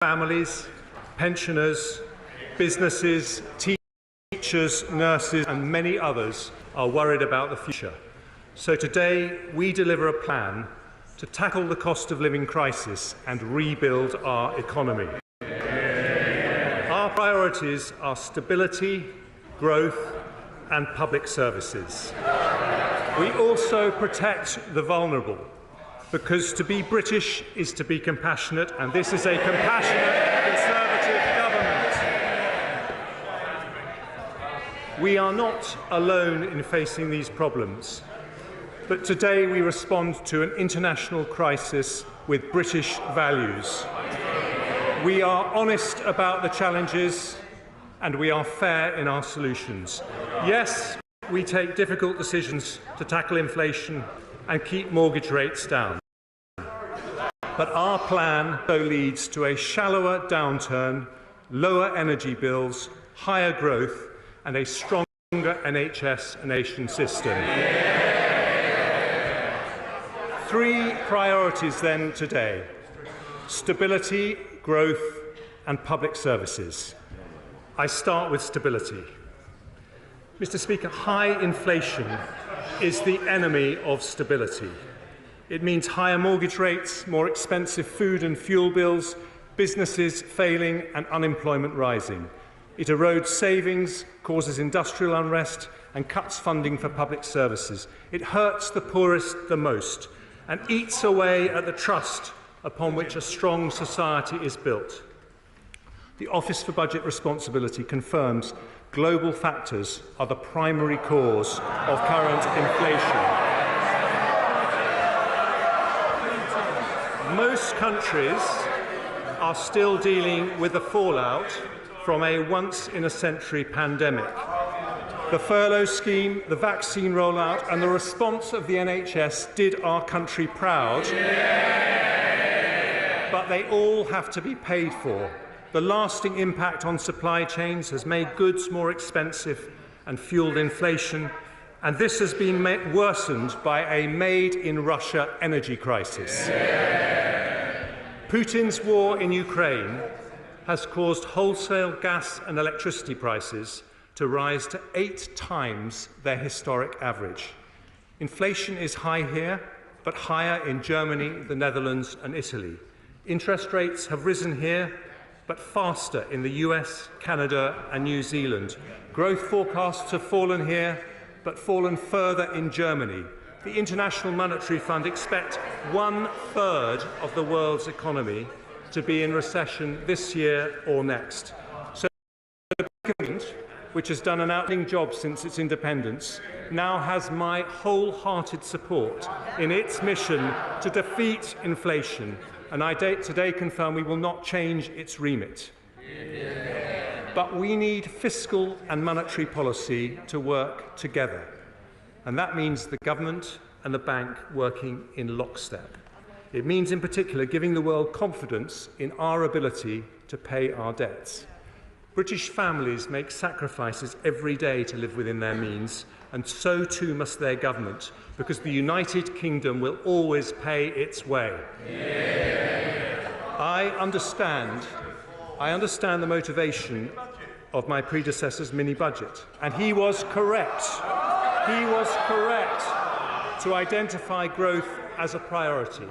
families, pensioners, businesses, teachers, nurses and many others are worried about the future. So today we deliver a plan to tackle the cost of living crisis and rebuild our economy. Our priorities are stability, growth and public services. We also protect the vulnerable, because to be British is to be compassionate, and this is a compassionate Conservative government. We are not alone in facing these problems, but today we respond to an international crisis with British values. We are honest about the challenges and we are fair in our solutions. Yes, we take difficult decisions to tackle inflation and keep mortgage rates down. But our plan though leads to a shallower downturn, lower energy bills, higher growth and a stronger NHS nation system. Three priorities then today: stability, growth and public services. I start with stability. Mr. Speaker, high inflation is the enemy of stability. It means higher mortgage rates, more expensive food and fuel bills, businesses failing and unemployment rising. It erodes savings, causes industrial unrest and cuts funding for public services. It hurts the poorest the most and eats away at the trust upon which a strong society is built. The Office for Budget Responsibility confirms global factors are the primary cause of current inflation. Most countries are still dealing with the fallout from a once-in-a-century pandemic. The furlough scheme, the vaccine rollout and the response of the NHS did our country proud, but they all have to be paid for. The lasting impact on supply chains has made goods more expensive and fuelled inflation, and this has been worsened by a made-in-Russia energy crisis. Putin's war in Ukraine has caused wholesale gas and electricity prices to rise to 8 times their historic average. Inflation is high here, but higher in Germany, the Netherlands and Italy. Interest rates have risen here, but faster in the US, Canada and New Zealand. Growth forecasts have fallen here, but fallen further in Germany. The International Monetary Fund expects 1/3 of the world's economy to be in recession this year or next. So the government, which has done an outstanding job since its independence, now has my wholehearted support in its mission to defeat inflation, and I today confirm we will not change its remit. But we need fiscal and monetary policy to work together, and that means the government and the bank working in lockstep. It means in particular giving the world confidence in our ability to pay our debts. British families make sacrifices every day to live within their means, and so too must their government, because the United Kingdom will always pay its way. I understand the motivation of my predecessor's mini-budget, and he was correct. He was correct to identify growth as a priority.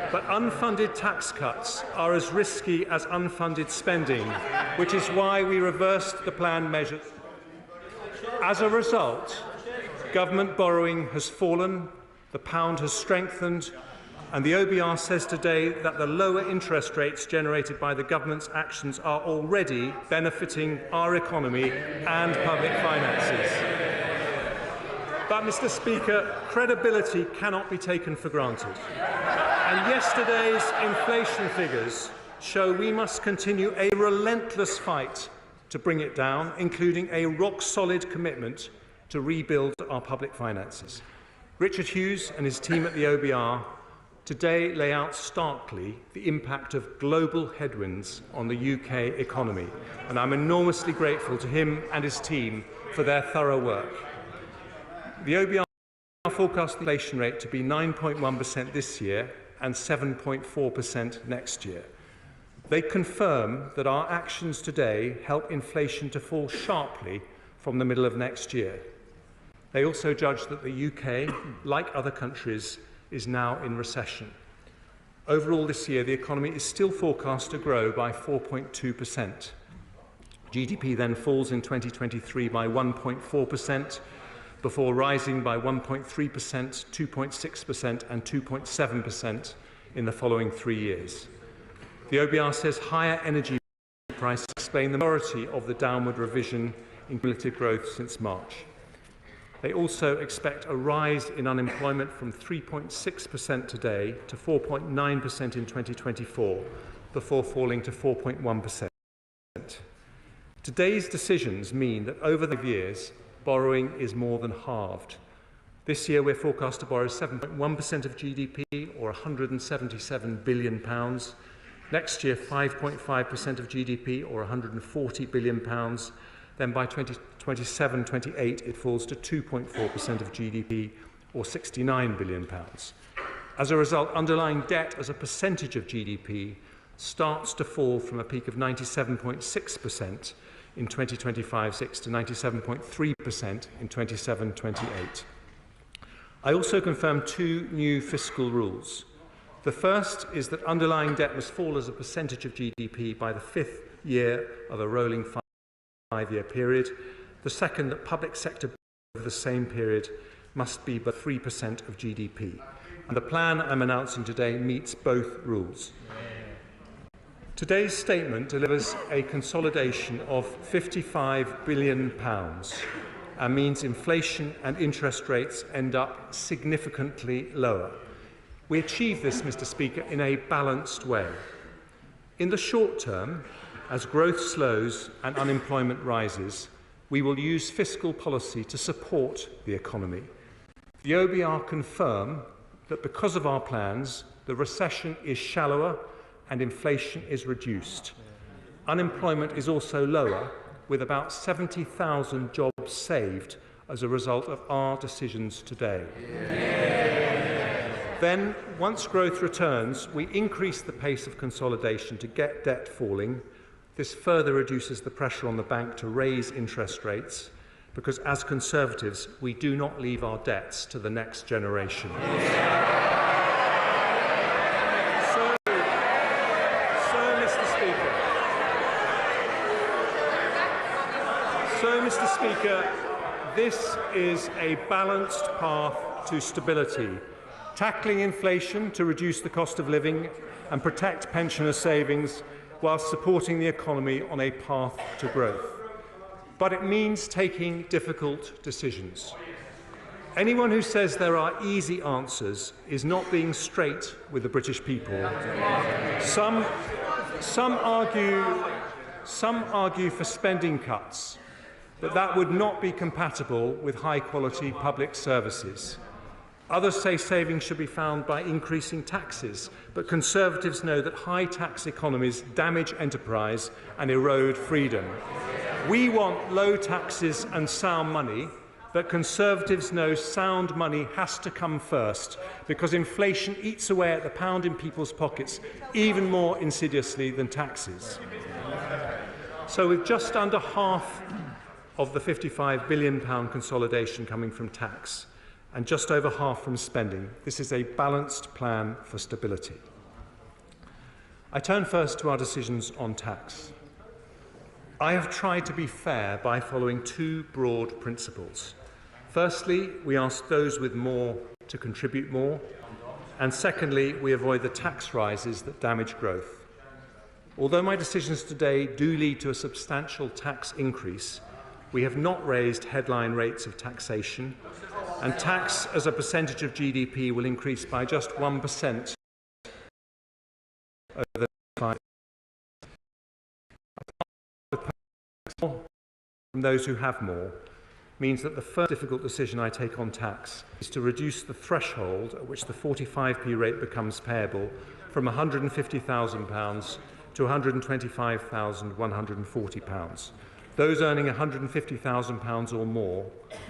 But unfunded tax cuts are as risky as unfunded spending, which is why we reversed the planned measures. As a result, government borrowing has fallen, the pound has strengthened, and the OBR says today that the lower interest rates generated by the government's actions are already benefiting our economy and public finances. But, Mr. Speaker, credibility cannot be taken for granted. And yesterday's inflation figures show we must continue a relentless fight to bring it down, including a rock-solid commitment to rebuild our public finances. Richard Hughes and his team at the OBR today lay out starkly the impact of global headwinds on the UK economy, and I'm enormously grateful to him and his team for their thorough work. The OBR forecast the inflation rate to be 9.1% this year and 7.4% next year. They confirm that our actions today help inflation to fall sharply from the middle of next year. They also judge that the UK, like other countries, is now in recession. Overall this year, the economy is still forecast to grow by 4.2%. GDP then falls in 2023 by 1.4%, before rising by 1.3%, 2.6% and 2.7% in the following 3 years. The OBR says higher energy prices explain the majority of the downward revision in cumulative growth since March. They also expect a rise in unemployment from 3.6% today to 4.9% in 2024, before falling to 4.1%. Today's decisions mean that over the years, borrowing is more than halved. This year, we're forecast to borrow 7.1% of GDP, or £177 billion. Next year, 5.5% of GDP, or £140 billion. Then by 2027-28, it falls to 2.4% of GDP, or £69 billion. As a result, underlying debt as a percentage of GDP starts to fall from a peak of 97.6% in 2025-6 to 97.3% in 27-28. I also confirmed 2 new fiscal rules. The first is that underlying debt must fall as a percentage of GDP by the 5th year of a rolling 5-year period. The second, that public sector over the same period must be but 3% of GDP. And the plan I'm announcing today meets both rules. Today's statement delivers a consolidation of £55 billion and means inflation and interest rates end up significantly lower. We achieve this, Mr. Speaker, in a balanced way. In the short term, as growth slows and unemployment rises, we will use fiscal policy to support the economy. The OBR confirm that because of our plans, the recession is shallower and inflation is reduced. Unemployment is also lower, with about 70,000 jobs saved as a result of our decisions today. Then, once growth returns, we increase the pace of consolidation to get debt falling. This further reduces the pressure on the bank to raise interest rates, because as Conservatives, we do not leave our debts to the next generation. So, Mr. Speaker, this is a balanced path to stability, tackling inflation to reduce the cost of living and protect pensioner savings whilst supporting the economy on a path to growth. But it means taking difficult decisions. Anyone who says there are easy answers is not being straight with the British people. Some argue for spending cuts, but that would not be compatible with high-quality public services. Others say savings should be found by increasing taxes, but Conservatives know that high-tax economies damage enterprise and erode freedom. We want low taxes and sound money, but Conservatives know sound money has to come first, because inflation eats away at the pound in people's pockets even more insidiously than taxes. So with just under half of the £55 billion consolidation coming from tax and just over half from spending, this is a balanced plan for stability. I turn first to our decisions on tax. I have tried to be fair by following 2 broad principles. Firstly, we ask those with more to contribute more, and secondly, we avoid the tax rises that damage growth. Although my decisions today do lead to a substantial tax increase, we have not raised headline rates of taxation, and tax as a percentage of GDP will increase by just 1% over the 5 years. From those who have more means that the first difficult decision I take on tax is to reduce the threshold at which the 45p rate becomes payable from £150,000 to £125,140. Those earning £150,000 or more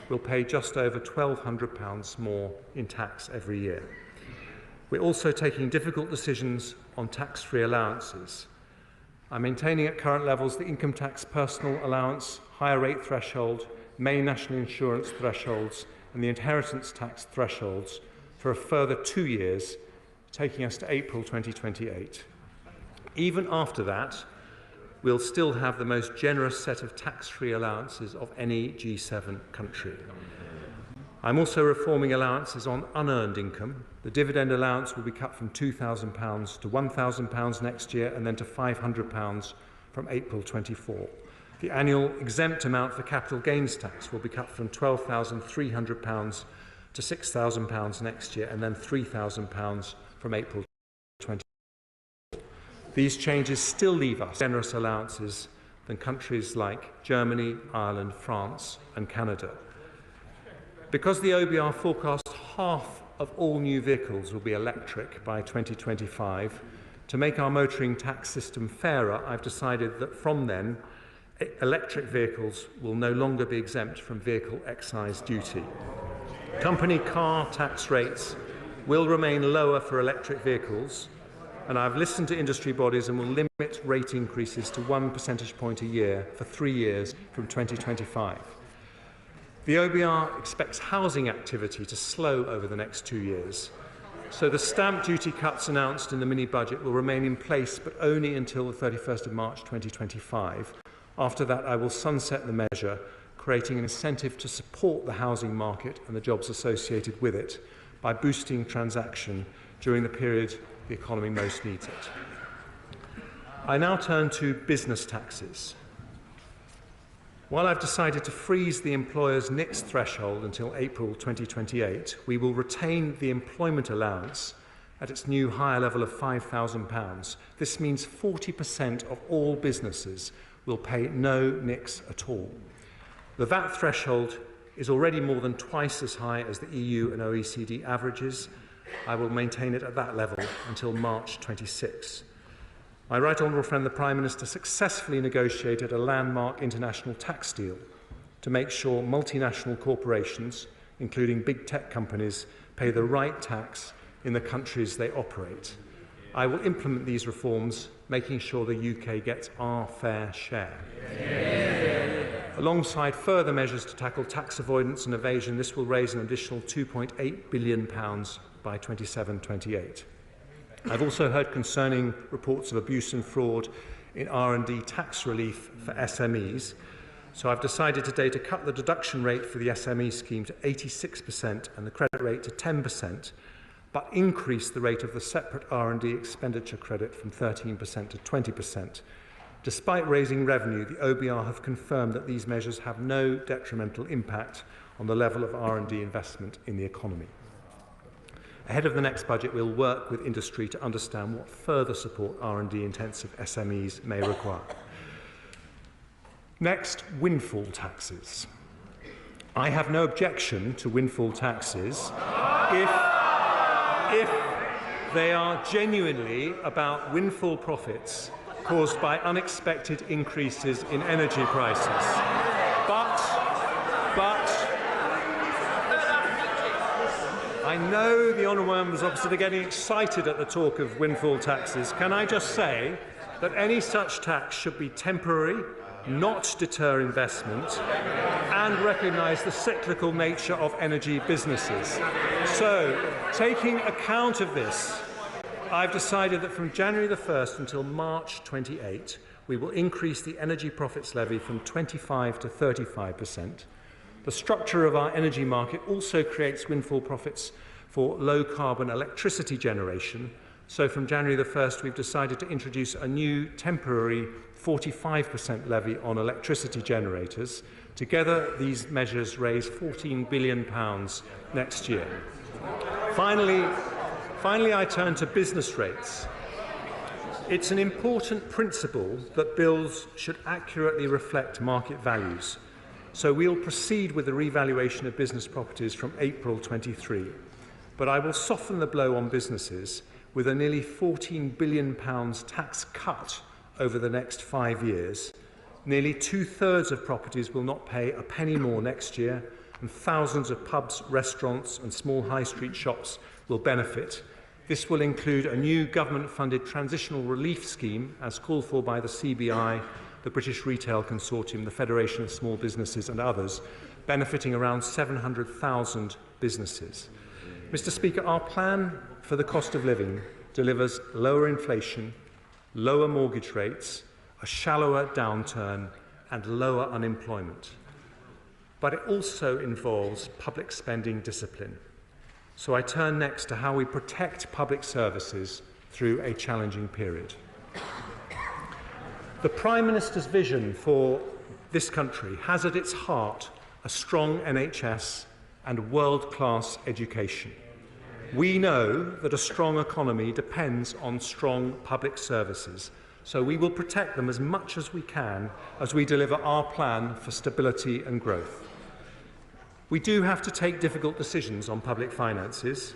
will pay just over £1,200 more in tax every year. We're also taking difficult decisions on tax-free allowances. I'm maintaining at current levels the income tax personal allowance, higher rate threshold, main national insurance thresholds, and the inheritance tax thresholds for a further 2 years, taking us to April 2028. Even after that, we'll still have the most generous set of tax-free allowances of any G7 country. I'm also reforming allowances on unearned income. The dividend allowance will be cut from £2,000 to £1,000 next year and then to £500 from April 24. The annual exempt amount for capital gains tax will be cut from £12,300 to £6,000 next year and then £3,000 from April 24. These changes still leave us generous allowances than countries like Germany, Ireland, France and Canada. Because the OBR forecasts half of all new vehicles will be electric by 2025, to make our motoring tax system fairer, I've decided that from then, electric vehicles will no longer be exempt from vehicle excise duty. Company car tax rates will remain lower for electric vehicles, and I've listened to industry bodies and will limit rate increases to 1 percentage point a year for 3 years from 2025. The OBR expects housing activity to slow over the next 2 years, so the stamp duty cuts announced in the mini-budget will remain in place, but only until the 31st of March 2025. After that, I will sunset the measure, creating an incentive to support the housing market and the jobs associated with it by boosting transaction during the period the economy most needs it. I now turn to business taxes. While I've decided to freeze the employer's NICS threshold until April 2028, we will retain the employment allowance at its new higher level of £5,000. This means 40% of all businesses will pay no NICS at all. The VAT threshold is already more than twice as high as the EU and OECD averages. I will maintain it at that level until March 26. My right honourable friend, the Prime Minister, successfully negotiated a landmark international tax deal to make sure multinational corporations, including big tech companies, pay the right tax in the countries they operate. I will implement these reforms, making sure the UK gets our fair share. Yeah. Alongside further measures to tackle tax avoidance and evasion, this will raise an additional £2.8 billion by 27-28. I've also heard concerning reports of abuse and fraud in R&D tax relief for SMEs, so I've decided today to cut the deduction rate for the SME scheme to 86% and the credit rate to 10%, but increase the rate of the separate R&D expenditure credit from 13% to 20%. Despite raising revenue, the OBR have confirmed that these measures have no detrimental impact on the level of R&D investment in the economy. Ahead of the next budget, we'll work with industry to understand what further support R&D intensive SMEs may require. Next, windfall taxes. I have no objection to windfall taxes if they are genuinely about windfall profits caused by unexpected increases in energy prices. But I know the honourable members opposite are getting excited at the talk of windfall taxes. Can I just say that any such tax should be temporary, not deter investment, and recognise the cyclical nature of energy businesses. So, taking account of this, I've decided that from January the 1st until March 28, we will increase the energy profits levy from 25% to 35%. The structure of our energy market also creates windfall profits for low-carbon electricity generation. So from January the 1st, we've decided to introduce a new temporary 45% levy on electricity generators. Together, these measures raise £14 billion next year. Finally, I turn to business rates. It's an important principle that bills should accurately reflect market values. So we'll proceed with the revaluation of business properties from April 23. But I will soften the blow on businesses with a nearly £14 billion tax cut over the next 5 years. Nearly 2/3 of properties will not pay a penny more next year, and thousands of pubs, restaurants and small high street shops will benefit. This will include a new government-funded transitional relief scheme, as called for by the CBI, the British Retail Consortium, the Federation of Small Businesses and others, benefiting around 700,000 businesses. Mr. Speaker, our plan for the cost of living delivers lower inflation, lower mortgage rates, a shallower downturn and lower unemployment. But it also involves public spending discipline. So I turn next to how we protect public services through a challenging period. The Prime Minister's vision for this country has at its heart a strong NHS and world-class education. We know that a strong economy depends on strong public services, so we will protect them as much as we can as we deliver our plan for stability and growth. We do have to take difficult decisions on public finances,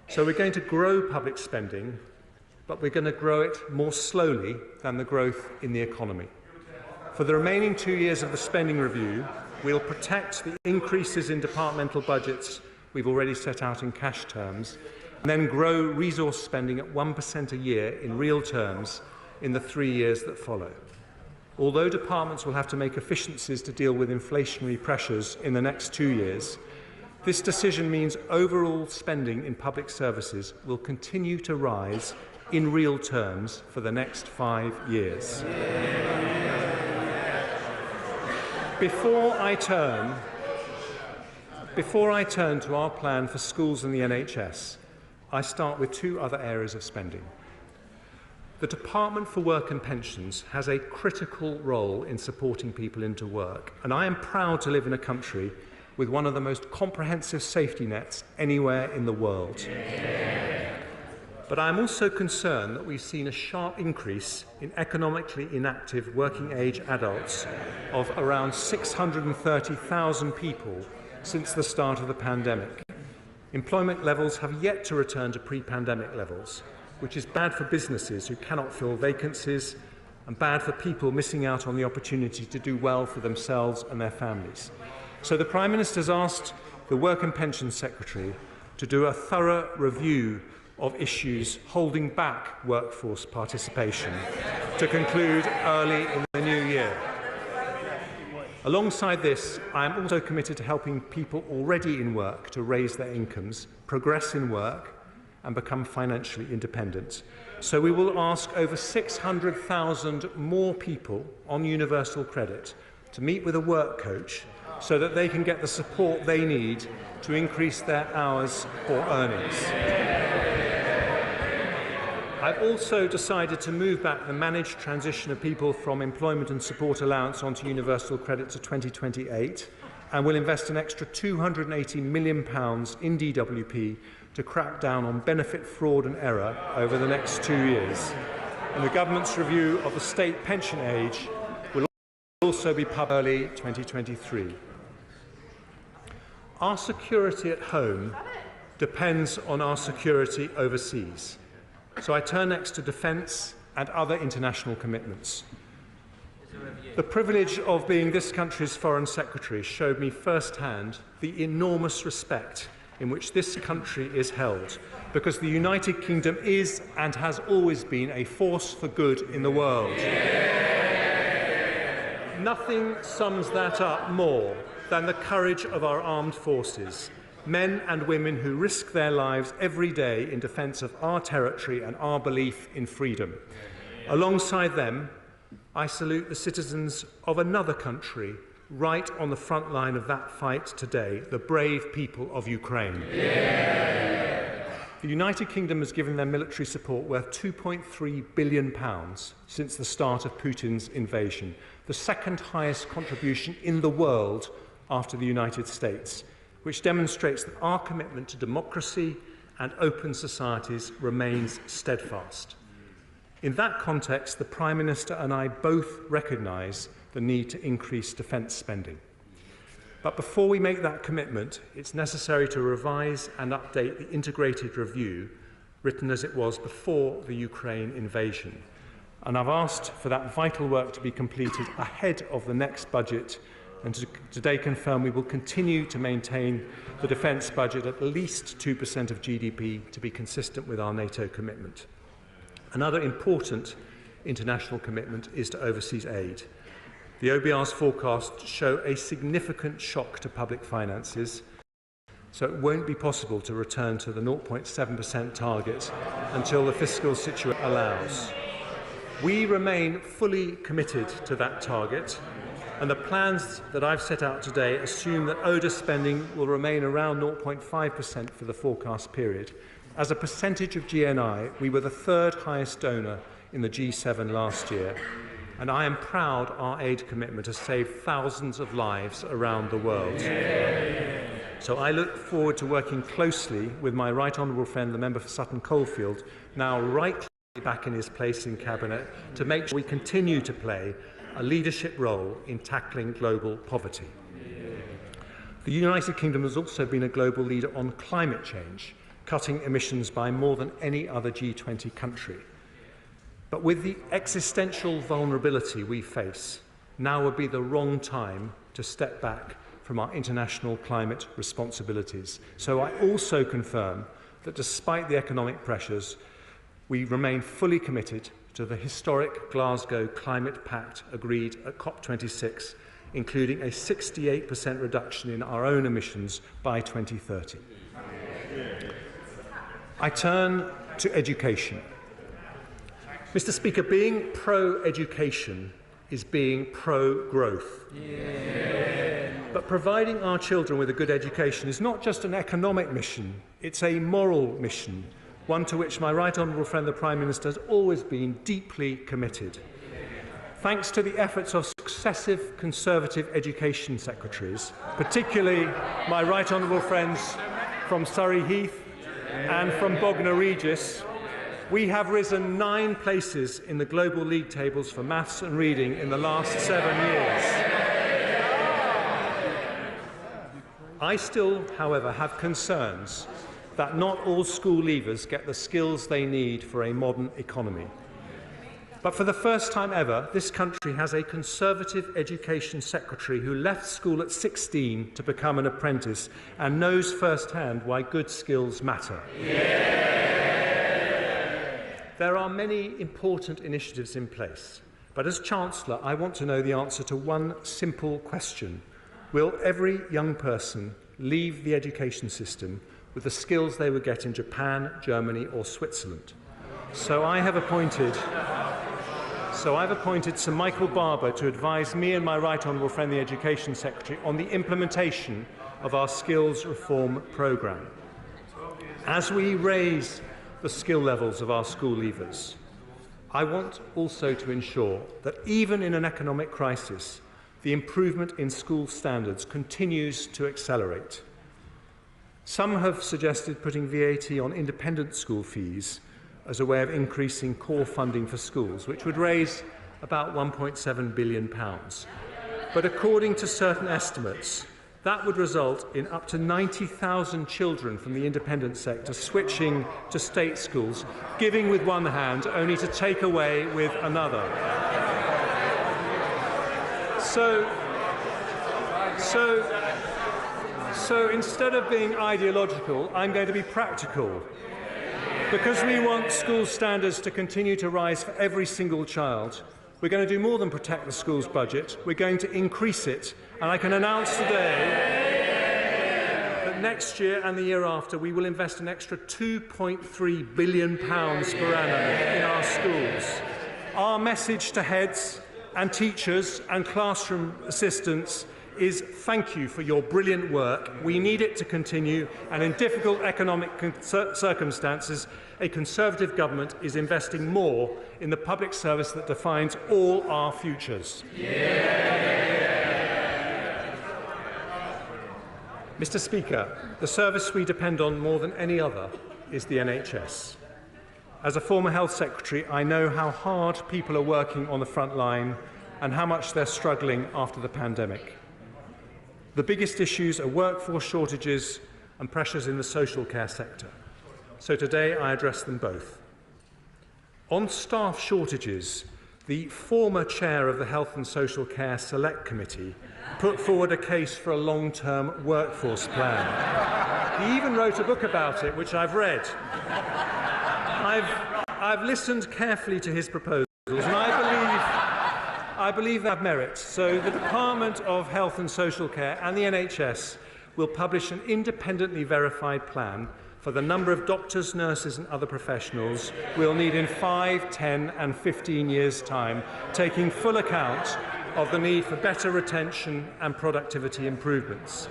so we're going to grow public spending, but we're going to grow it more slowly than the growth in the economy. For the remaining 2 years of the spending review, we'll protect the increases in departmental budgets we've already set out in cash terms, and then grow resource spending at 1% a year in real terms in the 3 years that follow. Although departments will have to make efficiencies to deal with inflationary pressures in the next 2 years, this decision means overall spending in public services will continue to rise in real terms for the next 5 years. Before I turn to our plan for schools and the NHS, I start with 2 other areas of spending. The Department for Work and Pensions has a critical role in supporting people into work, and I am proud to live in a country with one of the most comprehensive safety nets anywhere in the world. But I am also concerned that we've seen a sharp increase in economically inactive working-age adults of around 630,000 people since the start of the pandemic. Employment levels have yet to return to pre-pandemic levels, which is bad for businesses who cannot fill vacancies and bad for people missing out on the opportunity to do well for themselves and their families. So the Prime Minister has asked the Work and Pensions Secretary to do a thorough review of issues holding back workforce participation to conclude early in the new year. Alongside this, I am also committed to helping people already in work to raise their incomes, progress in work and become financially independent. So we will ask over 600,000 more people on universal credit to meet with a work coach so that they can get the support they need to increase their hours or earnings. I've also decided to move back the managed transition of people from employment and support allowance onto universal credit to 2028 and will invest an extra £280 million in DWP to crack down on benefit fraud and error over the next 2 years. And the government's review of the state pension age will also be published early 2023. Our security at home depends on our security overseas. So I turn next to defence and other international commitments. The privilege of being this country's Foreign Secretary showed me firsthand the enormous respect in which this country is held, because the United Kingdom is and has always been a force for good in the world. Nothing sums that up more than the courage of our armed forces, men and women who risk their lives every day in defence of our territory and our belief in freedom. Alongside them, I salute the citizens of another country right on the front line of that fight today, the brave people of Ukraine. Yeah. The United Kingdom has given their military support worth £2.3 billion since the start of Putin's invasion, the second highest contribution in the world after the United States, which demonstrates that our commitment to democracy and open societies remains steadfast. In that context, the Prime Minister and I both recognise the need to increase defence spending. But before we make that commitment, it's necessary to revise and update the integrated review written as it was before the Ukraine invasion. And I've asked for that vital work to be completed ahead of the next budget and today confirm we will continue to maintain the defence budget at least 2% of GDP to be consistent with our NATO commitment. Another important international commitment is to overseas aid. The OBR's forecasts show a significant shock to public finances, so it won't be possible to return to the 0.7% target until the fiscal situation allows. We remain fully committed to that target, and the plans that I've set out today assume that ODA spending will remain around 0.5% for the forecast period. As a percentage of GNI, we were the third highest donor in the G7 last year, and I am proud our aid commitment has saved thousands of lives around the world. So I look forward to working closely with my right honourable friend, the member for Sutton Coldfield, now rightly back in his place in Cabinet, to make sure we continue to play a leadership role in tackling global poverty. The United Kingdom has also been a global leader on climate change, cutting emissions by more than any other G20 country. But with the existential vulnerability we face, now would be the wrong time to step back from our international climate responsibilities. So I also confirm that despite the economic pressures, we remain fully committed to the historic Glasgow Climate Pact agreed at COP26, including a 68% reduction in our own emissions by 2030. I turn to education. Mr. Speaker, being pro-education is being pro-growth. But providing our children with a good education is not just an economic mission, it's a moral mission, one to which my right honourable friend the Prime Minister has always been deeply committed. Thanks to the efforts of successive Conservative education secretaries, particularly my right honourable friends from Surrey Heath and from Bognor Regis, we have risen 9 places in the global league tables for maths and reading in the last 7 years. I still, however, have concerns that not all school leavers get the skills they need for a modern economy. But for the first time ever, this country has a Conservative education secretary who left school at 16 to become an apprentice and knows firsthand why good skills matter. There are many important initiatives in place, but as Chancellor, I want to know the answer to one simple question. Will every young person leave the education system with the skills they would get in Japan, Germany or Switzerland? So I've appointed Sir Michael Barber to advise me and my right honourable friend, the Education Secretary, on the implementation of our skills reform programme. As we raise the skill levels of our school leavers, I want also to ensure that even in an economic crisis, the improvement in school standards continues to accelerate. Some have suggested putting VAT on independent school fees as a way of increasing core funding for schools, which would raise about £1.7 billion. But according to certain estimates, that would result in up to 90,000 children from the independent sector switching to state schools, giving with one hand only to take away with another. So instead of being ideological, I'm going to be practical. Because we want school standards to continue to rise for every single child, we're going to do more than protect the school's budget. We're going to increase it. And I can announce today that next year and the year after, we will invest an extra £2.3 billion per annum in our schools. Our message to heads and teachers and classroom assistants is thank you for your brilliant work. We need it to continue, and in difficult economic circumstances, a Conservative government is investing more in the public service that defines all our futures. Mr. Speaker, the service we depend on more than any other is the NHS. As a former Health Secretary, I know how hard people are working on the front line and how much they're struggling after the pandemic. The biggest issues are workforce shortages and pressures in the social care sector. So today I address them both. On staff shortages, the the former chair of the Health and Social Care Select Committee put forward a case for a long-term workforce plan. He even wrote a book about it, which I've read. I've listened carefully to his proposals, and I believe they have merit. So the Department of Health and Social Care and the NHS will publish an independently verified plan for the number of doctors, nurses and other professionals we'll need in 5, 10 and 15 years' time, taking full account of the need for better retention and productivity improvements.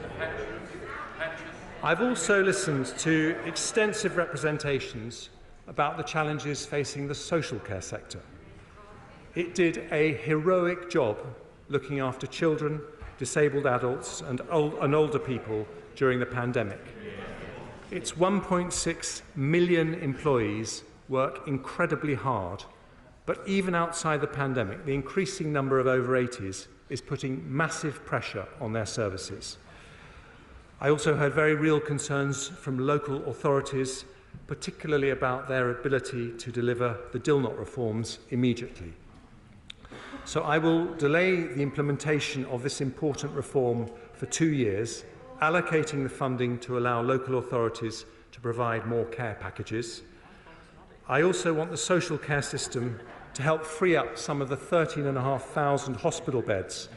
I've also listened to extensive representations about the challenges facing the social care sector. It did a heroic job looking after children, disabled adults and older people during the pandemic. Its 1.6 million employees work incredibly hard, but even outside the pandemic, the increasing number of over 80s is putting massive pressure on their services. I also heard very real concerns from local authorities, particularly about their ability to deliver the Dilnot reforms immediately. So I will delay the implementation of this important reform for 2 years, allocating the funding to allow local authorities to provide more care packages. I also want the social care system to help free up some of the 13,500 hospital beds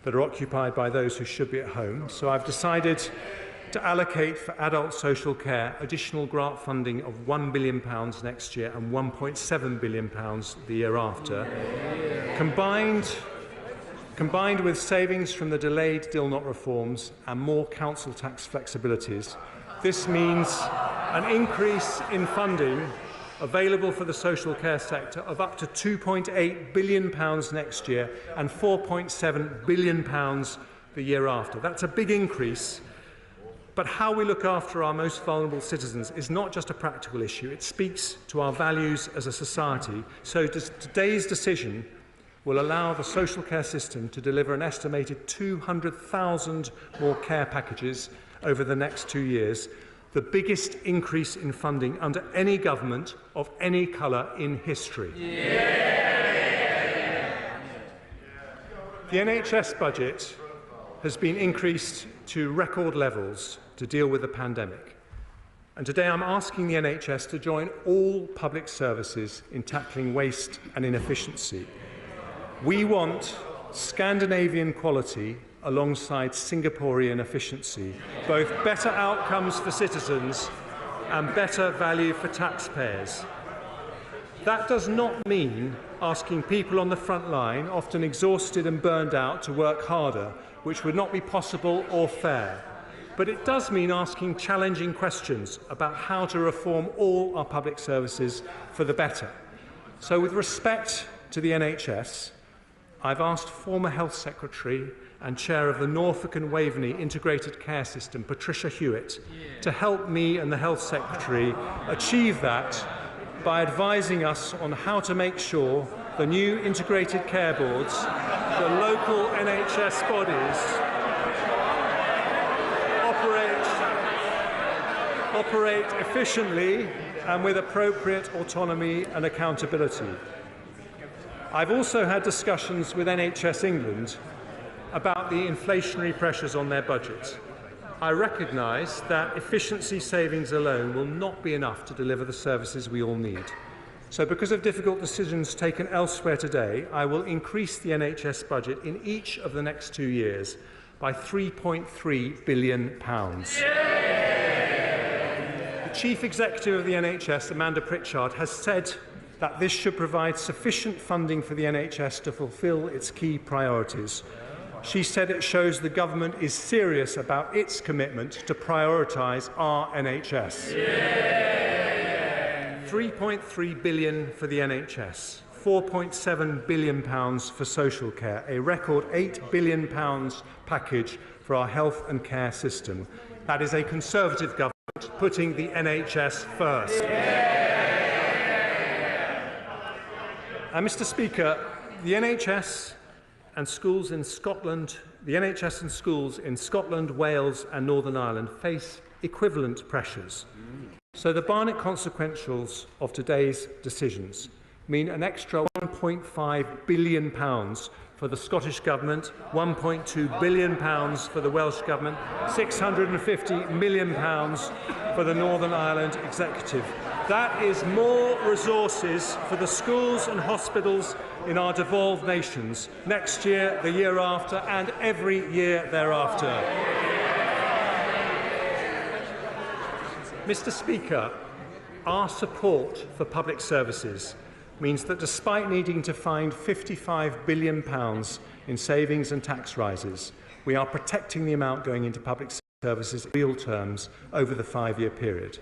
that are occupied by those who should be at home. So I've decided to allocate for adult social care additional grant funding of £1 billion next year and £1.7 billion the year after. Combined with savings from the delayed Dilnot reforms and more council tax flexibilities, this means an increase in funding available for the social care sector of up to £2.8 billion next year and £4.7 billion the year after. That's a big increase, but how we look after our most vulnerable citizens is not just a practical issue. It speaks to our values as a society. So today's decision will allow the social care system to deliver an estimated 200,000 more care packages over the next 2 years, the biggest increase in funding under any government of any colour in history. The NHS budget has been increased to record levels to deal with the pandemic. And today I'm asking the NHS to join all public services in tackling waste and inefficiency. We want Scandinavian quality alongside Singaporean efficiency, both better outcomes for citizens and better value for taxpayers. That does not mean asking people on the front line, often exhausted and burned out, to work harder, which would not be possible or fair. But it does mean asking challenging questions about how to reform all our public services for the better. So with respect to the NHS, I've asked former Health Secretary and Chair of the Norfolk and Waveney Integrated Care System, Patricia Hewitt, to help me and the Health Secretary achieve that by advising us on how to make sure the new integrated care boards, the local NHS bodies, operate efficiently and with appropriate autonomy and accountability. I've also had discussions with NHS England about the inflationary pressures on their budget. I recognise that efficiency savings alone will not be enough to deliver the services we all need. So because of difficult decisions taken elsewhere today, I will increase the NHS budget in each of the next 2 years by £3.3 billion. The Chief Executive of the NHS, Amanda Pritchard, has said that this should provide sufficient funding for the NHS to fulfil its key priorities. She said it shows the government is serious about its commitment to prioritise our NHS. £3.3 billion for the NHS, £4.7 billion for social care, a record £8 billion package for our health and care system. That is a Conservative government putting the NHS first. Mr. Speaker, the NHS and schools in Scotland, Wales and Northern Ireland face equivalent pressures. So the Barnett consequentials of today's decisions mean an extra £1.5 billion for the Scottish Government, £1.2 billion for the Welsh Government, £650 million for the Northern Ireland Executive. That is more resources for the schools and hospitals in our devolved nations next year, the year after, and every year thereafter. Mr. Speaker, our support for public services means that despite needing to find £55 billion in savings and tax rises, we are protecting the amount going into public services in real terms over the 5-year period.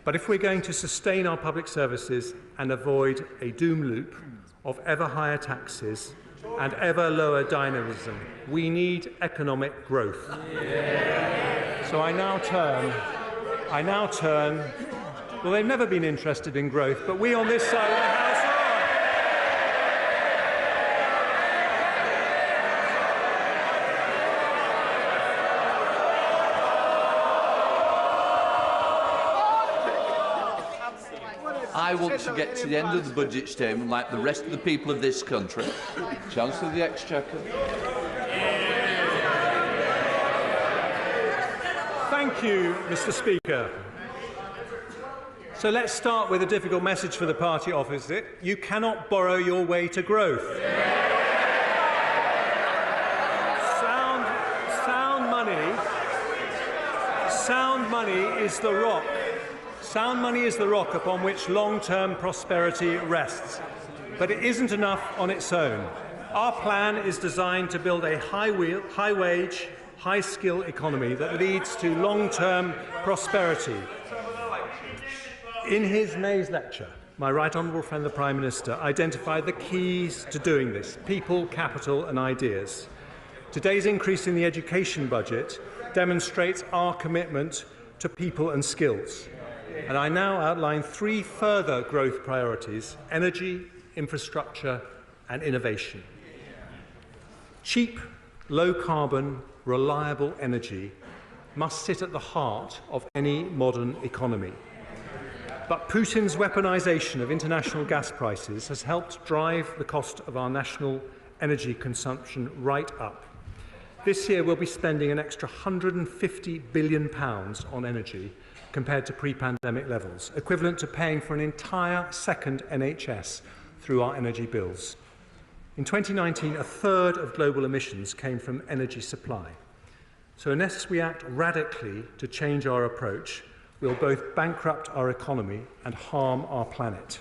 But if we're going to sustain our public services and avoid a doom loop of ever higher taxes and ever lower dynamism, we need economic growth. So I now turn, well, they've never been interested in growth, but we on this side of the House are. I want to get to the end of the budget statement like the rest of the people of this country. Chancellor of the Exchequer. Thank you, Mr. Speaker. So let's start with a difficult message for the party opposite. You cannot borrow your way to growth. Sound money is the rock. Sound money is the rock upon which long-term prosperity rests. But it isn't enough on its own. Our plan is designed to build a high-wage, high-skill economy that leads to long-term prosperity. In his May's lecture, my right honourable friend the Prime Minister identified the keys to doing this: people, capital and ideas. Today's increase in the education budget demonstrates our commitment to people and skills. And I now outline 3 further growth priorities: energy, infrastructure and innovation. Cheap, low-carbon, reliable energy must sit at the heart of any modern economy. But Putin's weaponisation of international gas prices has helped drive the cost of our national energy consumption right up. This year we'll be spending an extra £150 billion on energy compared to pre-pandemic levels, equivalent to paying for an entire second NHS through our energy bills. In 2019, a third of global emissions came from energy supply. So unless we act radically to change our approach, we'll both bankrupt our economy and harm our planet.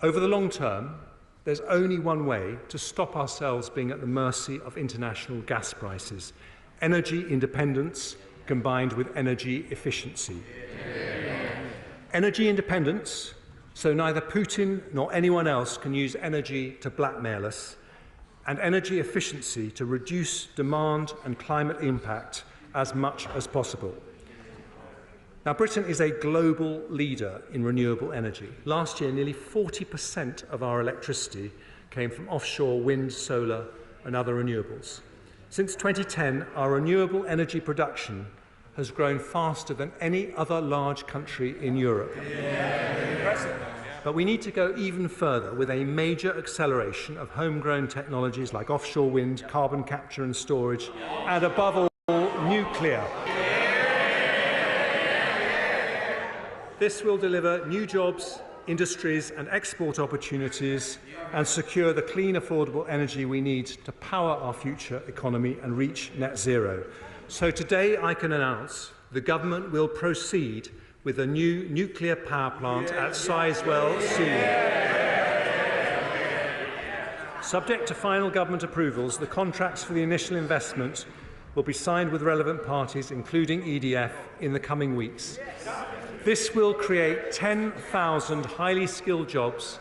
Over the long term, there's only one way to stop ourselves being at the mercy of international gas prices: energy independence combined with energy efficiency. Energy independence, so neither Putin nor anyone else can use energy to blackmail us, and energy efficiency to reduce demand and climate impact as much as possible. Now, Britain is a global leader in renewable energy. Last year, nearly 40% of our electricity came from offshore wind, solar and other renewables. Since 2010, our renewable energy production has grown faster than any other large country in Europe. But we need to go even further with a major acceleration of homegrown technologies like offshore wind, carbon capture and storage, and above all, nuclear. This will deliver new jobs, industries and export opportunities and secure the clean, affordable energy we need to power our future economy and reach net zero. So today I can announce the government will proceed with a new nuclear power plant at Sizewell soon. Subject to final government approvals, the contracts for the initial investment will be signed with relevant parties, including EDF, in the coming weeks. This will create 10,000 highly skilled jobs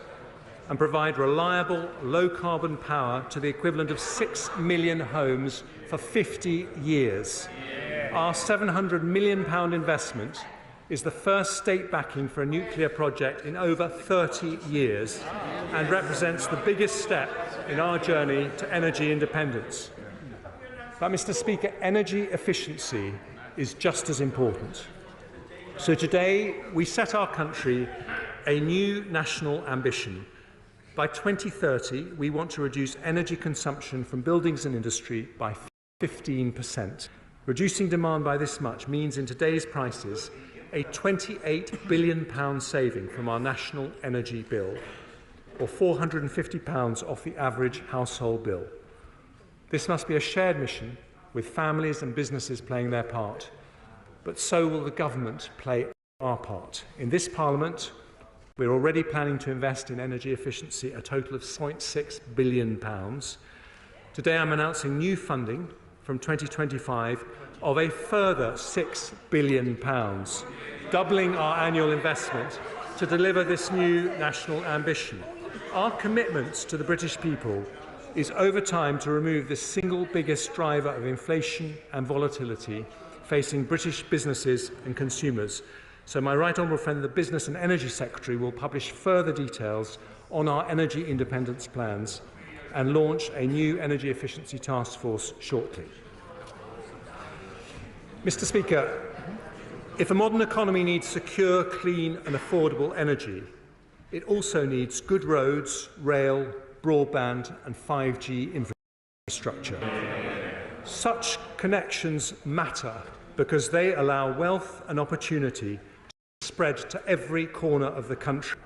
and provide reliable, low-carbon power to the equivalent of 6 million homes for 50 years. Our £700 million investment is the first state backing for a nuclear project in over 30 years and represents the biggest step in our journey to energy independence. But, Mr. Speaker, energy efficiency is just as important. So today we set our country a new national ambition. By 2030, we want to reduce energy consumption from buildings and industry by 15%. Reducing demand by this much means, in today's prices, a £28 billion saving from our national energy bill, or £450 off the average household bill. This must be a shared mission, with families and businesses playing their part, but so will the government play our part. In this Parliament, we're already planning to invest in energy efficiency a total of £0.6 billion. Today I'm announcing new funding from 2025 of a further £6 billion, doubling our annual investment to deliver this new national ambition. Our commitment to the British people is over time to remove the single biggest driver of inflation and volatility facing British businesses and consumers. So my right honourable friend, the Business and Energy Secretary, will publish further details on our energy independence plans and launch a new energy efficiency task force shortly. Mr. Speaker, if a modern economy needs secure, clean and affordable energy, it also needs good roads, rail, broadband and 5G infrastructure. Such connections matter because they allow wealth and opportunity to spread to every corner of the country.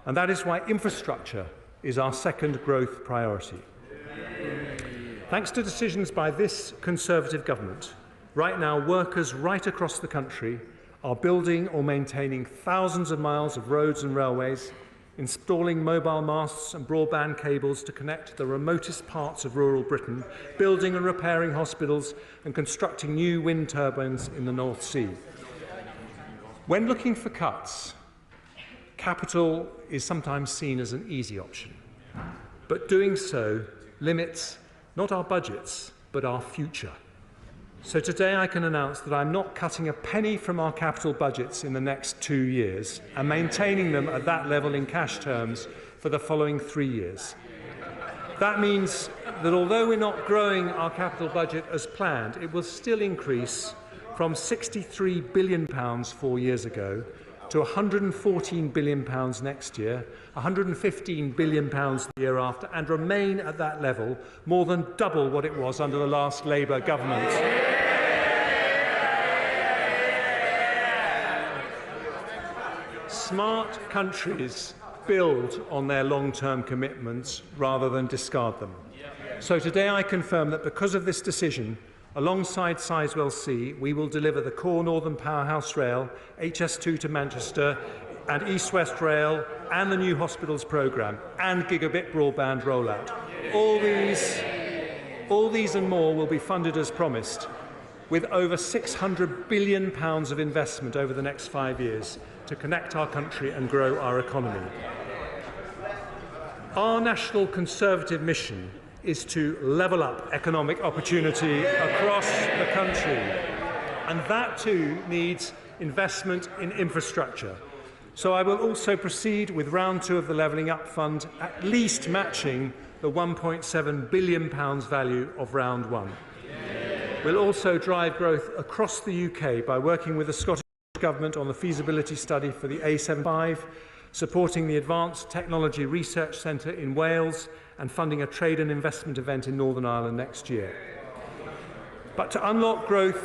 And that is why infrastructure is our second growth priority. Thanks to decisions by this Conservative government, right now workers right across the country are building or maintaining thousands of miles of roads and railways, installing mobile masts and broadband cables to connect the remotest parts of rural Britain, building and repairing hospitals and constructing new wind turbines in the North Sea. When looking for cuts, capital is sometimes seen as an easy option, but doing so limits not our budgets, but our future. So today I can announce that I'm not cutting a penny from our capital budgets in the next 2 years and maintaining them at that level in cash terms for the following 3 years. That means that although we're not growing our capital budget as planned, it will still increase from £63 billion 4 years ago to £114 billion next year, £115 billion the year after, and remain at that level, more than double what it was under the last Labour government. Smart countries build on their long-term commitments rather than discard them. So today I confirm that because of this decision, alongside Sizewell C, we will deliver the core Northern Powerhouse Rail, HS2 to Manchester, and East West Rail, and the new hospitals programme, and gigabit broadband rollout. All these and more will be funded as promised, with over £600 billion of investment over the next 5 years to connect our country and grow our economy. Our National Conservative mission is to level up economic opportunity across the country. And that too needs investment in infrastructure. So I will also proceed with round 2 of the Levelling Up Fund, at least matching the £1.7 billion value of round 1. We'll also drive growth across the UK by working with the Scottish Government on the feasibility study for the A75, supporting the Advanced Technology Research Centre in Wales, and funding a trade and investment event in Northern Ireland next year. But to unlock growth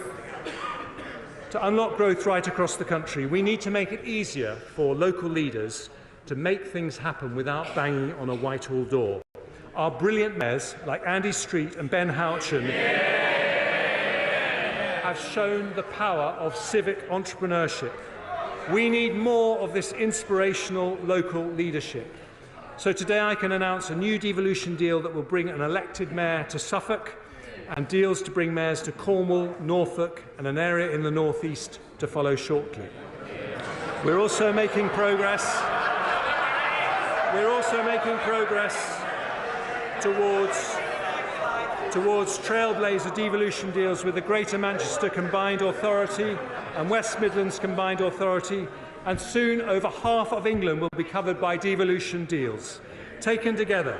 right across the country, we need to make it easier for local leaders to make things happen without banging on a Whitehall door. Our brilliant mayors, like Andy Street and Ben Houchin, have shown the power of civic entrepreneurship. We need more of this inspirational local leadership. So today I can announce a new devolution deal that will bring an elected mayor to Suffolk, and deals to bring mayors to Cornwall, Norfolk and an area in the North East to follow shortly. We're also making progress towards trailblazer devolution deals with the Greater Manchester Combined Authority and West Midlands Combined Authority, and soon over half of England will be covered by devolution deals. Taken together,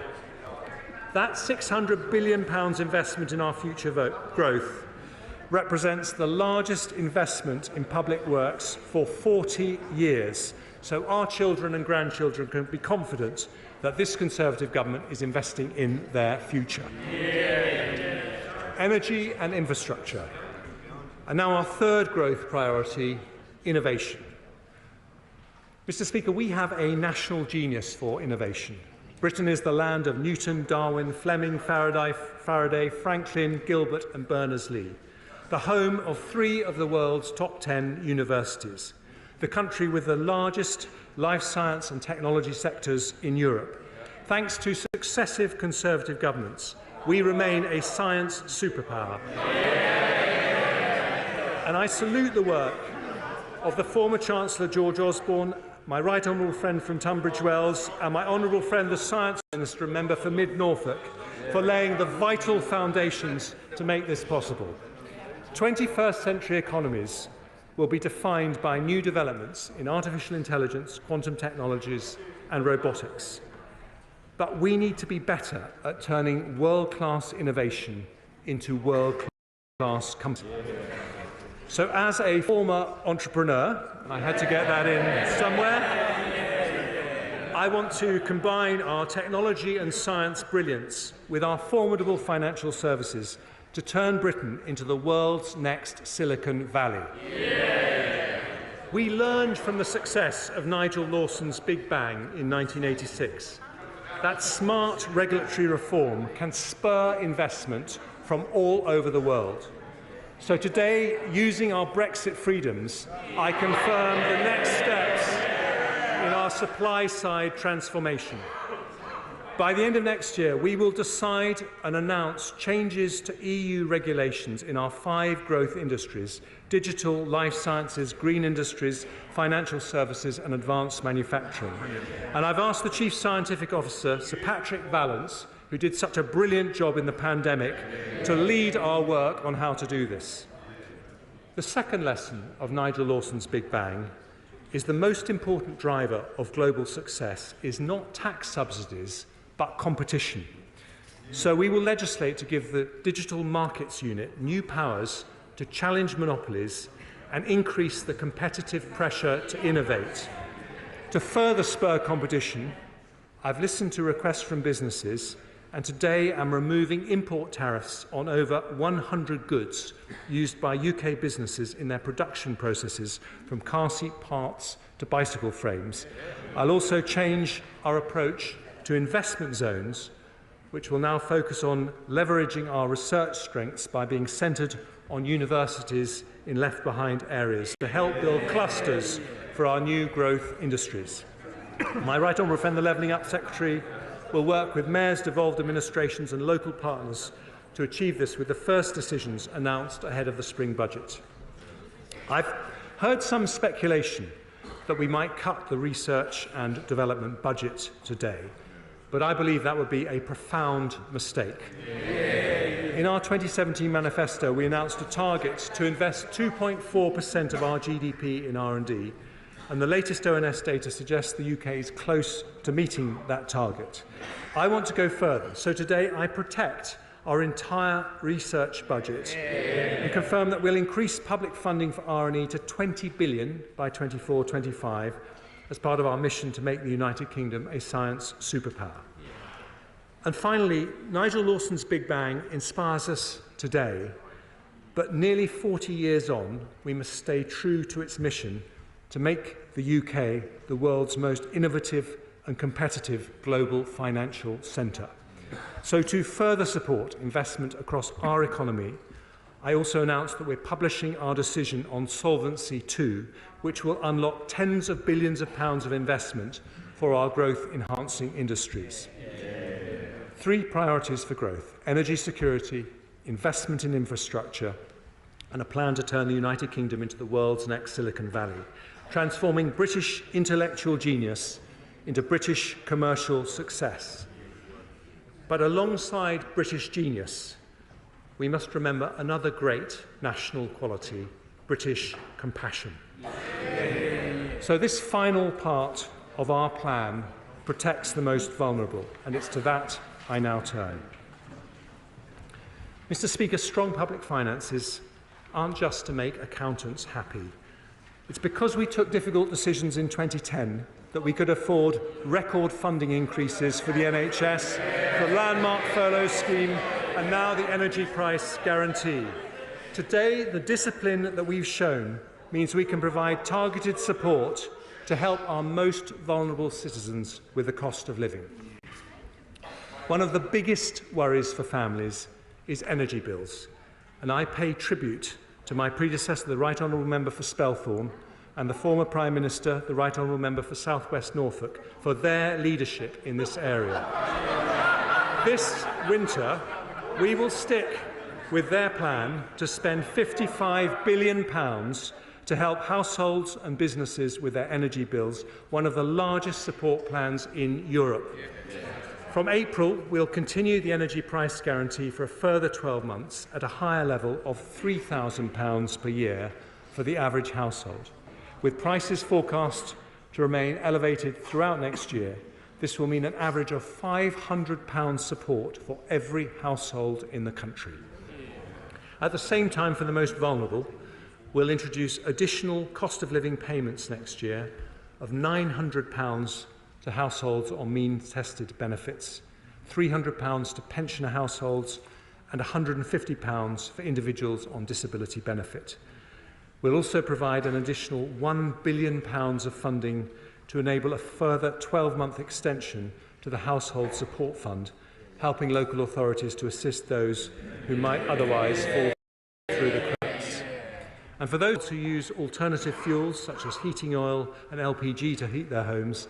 that £600 billion investment in our future growth represents the largest investment in public works for 40 years. So our children and grandchildren can be confident that this Conservative government is investing in their future. Energy and infrastructure. And now our third growth priority, innovation. Mr. Speaker, we have a national genius for innovation. Britain is the land of Newton, Darwin, Fleming, Faraday, Franklin, Gilbert and Berners-Lee, the home of 3 of the world's top 10 universities, the country with the largest life science and technology sectors in Europe. Thanks to successive Conservative governments, we remain a science superpower. And I salute the work of the former Chancellor George Osborne, my right honourable friend from Tunbridge Wells, and my honourable friend the Science Minister and member for Mid Norfolk, for laying the vital foundations to make this possible. 21st century economies will be defined by new developments in artificial intelligence, quantum technologies and robotics. But we need to be better at turning world-class innovation into world-class companies. So as a former entrepreneur, and I had to get that in somewhere, I want to combine our technology and science brilliance with our formidable financial services to turn Britain into the world's next Silicon Valley. We learned from the success of Nigel Lawson's Big Bang in 1986 that smart regulatory reform can spur investment from all over the world. So today, using our Brexit freedoms, I confirm the next steps in our supply-side transformation. By the end of next year, we will decide and announce changes to EU regulations in our 5 growth industries: digital, life sciences, green industries, financial services and advanced manufacturing. And I've asked the Chief Scientific Officer, Sir Patrick Vallance, who did such a brilliant job in the pandemic, to lead our work on how to do this. The second lesson of Nigel Lawson's Big Bang is the most important driver of global success is not tax subsidies, but competition. So we will legislate to give the Digital Markets Unit new powers to challenge monopolies and increase the competitive pressure to innovate. To further spur competition, I've listened to requests from businesses, and today I'm removing import tariffs on over 100 goods used by UK businesses in their production processes, from car seat parts to bicycle frames. I'll also change our approach to investment zones, which will now focus on leveraging our research strengths by being centred on universities in left-behind areas to help build clusters for our new growth industries. My right honourable friend, the Levelling Up Secretary, will work with mayors, devolved administrations and local partners to achieve this, with the first decisions announced ahead of the spring budget. I've heard some speculation that we might cut the research and development budget today, but I believe that would be a profound mistake. In our 2017 manifesto, we announced a target to invest 2.4% of our GDP in R&D, and the latest ONS data suggests the UK is close to meeting that target. I want to go further, so today I protect our entire research budget and confirm that we'll increase public funding for R&E to 20 billion by 24-25 as part of our mission to make the United Kingdom a science superpower. And finally, Nigel Lawson's Big Bang inspires us today, but nearly 40 years on, we must stay true to its mission to make the UK the world's most innovative and competitive global financial centre. So to further support investment across our economy, I also announced that we're publishing our decision on Solvency II, which will unlock tens of billions of pounds of investment for our growth-enhancing industries. 3 priorities for growth: energy security, investment in infrastructure, and a plan to turn the United Kingdom into the world's next Silicon Valley, transforming British intellectual genius into British commercial success. But alongside British genius, we must remember another great national quality: British compassion. So this final part of our plan protects the most vulnerable, and it's to that I now turn. Mr. Speaker, strong public finances aren't just to make accountants happy. It's because we took difficult decisions in 2010 that we could afford record funding increases for the NHS, the landmark furlough scheme, and now the energy price guarantee. Today, the discipline that we've shown means we can provide targeted support to help our most vulnerable citizens with the cost of living. One of the biggest worries for families is energy bills, and I pay tribute to my predecessor, the Right Honourable Member for Spelthorne, and the former Prime Minister, the Right Honourable Member for South West Norfolk, for their leadership in this area. This winter, we will stick with their plan to spend £55 billion to help households and businesses with their energy bills, one of the largest support plans in Europe. From April, we'll continue the energy price guarantee for a further 12 months at a higher level of £3,000 per year for the average household. With prices forecast to remain elevated throughout next year, this will mean an average of £500 support for every household in the country. At the same time, for the most vulnerable, we'll introduce additional cost of living payments next year of £900 to households on means-tested benefits, £300 to pensioner households, and £150 for individuals on disability benefit. We'll also provide an additional £1 billion of funding to enable a further 12-month extension to the Household Support Fund, helping local authorities to assist those who might otherwise fall through the cracks. And for those who use alternative fuels, such as heating oil and LPG to heat their homes,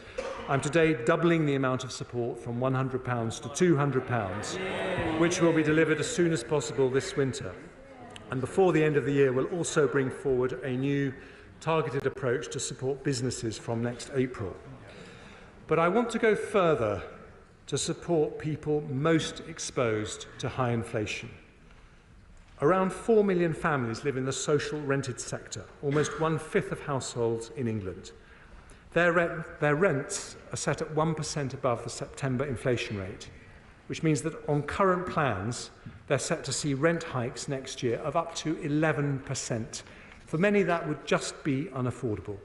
I'm today doubling the amount of support from £100 to £200, which will be delivered as soon as possible this winter. And before the end of the year, we'll also bring forward a new targeted approach to support businesses from next April. But I want to go further to support people most exposed to high inflation. Around 4 million families live in the social rented sector, almost 1/5 of households in England. Their rents are set at 1% above the September inflation rate, which means that on current plans, they're set to see rent hikes next year of up to 11%. For many, that would just be unaffordable.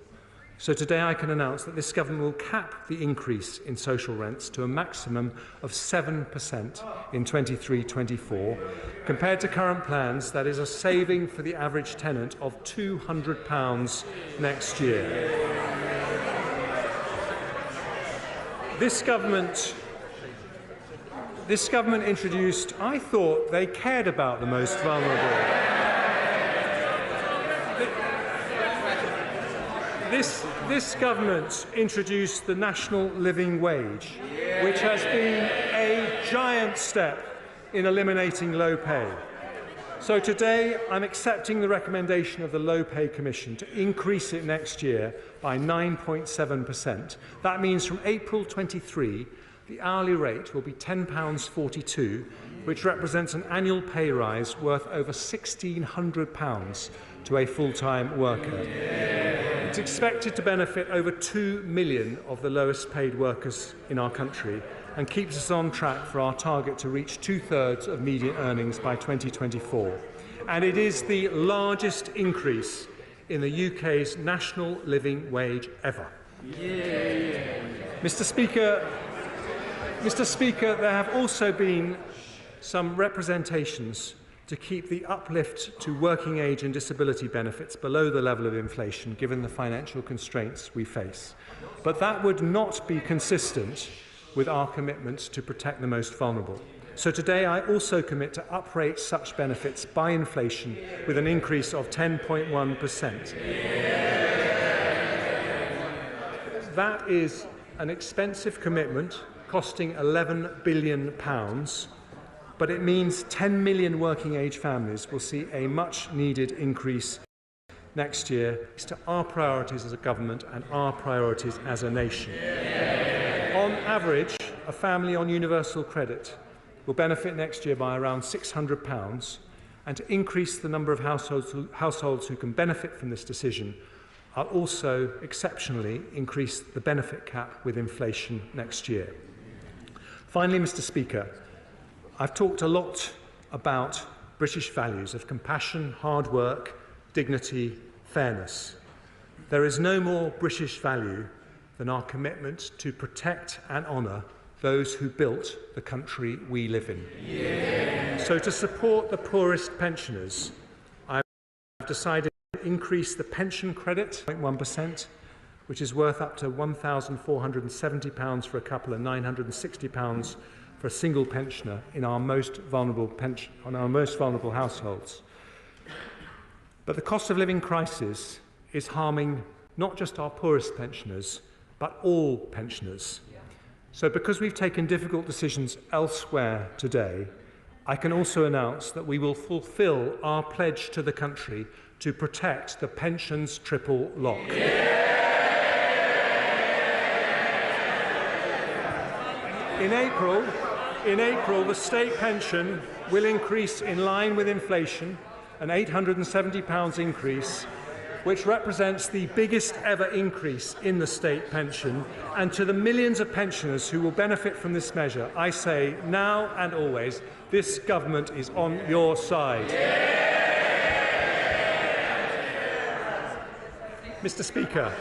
So today I can announce that this government will cap the increase in social rents to a maximum of 7% in 23-24. Compared to current plans, that is a saving for the average tenant of £200 next year. This government introduced, I thought they cared about the most vulnerable. This government introduced the national living wage, which has been a giant step in eliminating low pay. So today I'm accepting the recommendation of the Low Pay Commission to increase it next year by 9.7%. That means from April 23, the hourly rate will be £10.42, which represents an annual pay rise worth over £1,600 to a full-time worker. It's expected to benefit over 2 million of the lowest paid workers in our country and keeps us on track for our target to reach 2/3 of median earnings by 2024. And it is the largest increase in the UK's national living wage ever. Mr. Speaker, there have also been some representations to keep the uplift to working age and disability benefits below the level of inflation, given the financial constraints we face. But that would not be consistent with our commitment to protect the most vulnerable. So today I also commit to uprate such benefits by inflation with an increase of 10.1%. That is an expensive commitment costing £11 billion, but it means 10 million working age families will see a much needed increase next year to our priorities as a government and our priorities as a nation. On average, a family on universal credit will benefit next year by around £600, and to increase the number of households who can benefit from this decision, I'll also exceptionally increase the benefit cap with inflation next year. Finally, Mr. Speaker, I've talked a lot about British values of compassion, hard work, dignity, fairness. There is no more British value than our commitment to protect and honour those who built the country we live in. Yeah. So to support the poorest pensioners, I've decided to increase the pension credit by 1%, which is worth up to £1,470 for a couple and £960 for a single pensioner in our most vulnerable households. But the cost of living crisis is harming not just our poorest pensioners, but all pensioners. So because we've taken difficult decisions elsewhere today, I can also announce that we will fulfil our pledge to the country to protect the pensions triple lock. In April, the state pension will increase in line with inflation, an £870 increase, which represents the biggest ever increase in the state pension. And to the millions of pensioners who will benefit from this measure, I say now and always, this government is on your side. Mr. Speaker,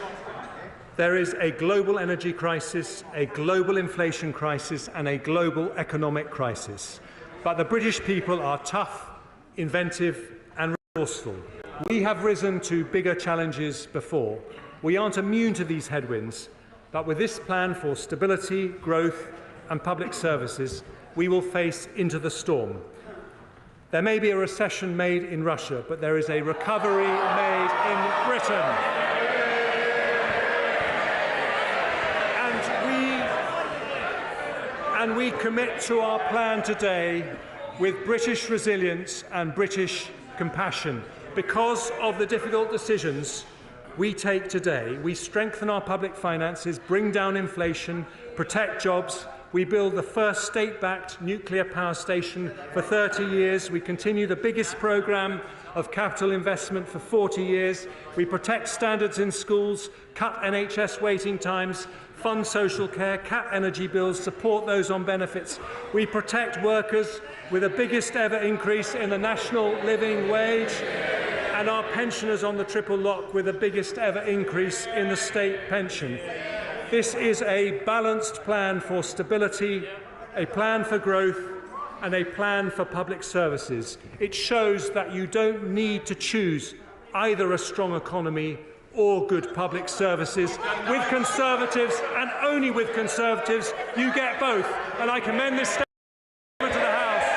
there is a global energy crisis, a global inflation crisis, and a global economic crisis. But the British people are tough, inventive, and resourceful. We have risen to bigger challenges before. We aren't immune to these headwinds, but with this plan for stability, growth, and public services, we will face into the storm. There may be a recession made in Russia, but there is a recovery made in Britain. And we commit to our plan today with British resilience and British compassion. Because of the difficult decisions we take today, we strengthen our public finances, bring down inflation, protect jobs. We build the first state-backed nuclear power station for 30 years. We continue the biggest programme of capital investment for 40 years. We protect standards in schools, cut NHS waiting times, fund social care, cap energy bills, support those on benefits. We protect workers with the biggest ever increase in the national living wage, and our pensioners on the triple lock with the biggest ever increase in the state pension. This is a balanced plan for stability, a plan for growth, and a plan for public services. It shows that you don't need to choose either a strong economy or good public services. With Conservatives, and only with Conservatives, you get both. And I commend this statement to the House.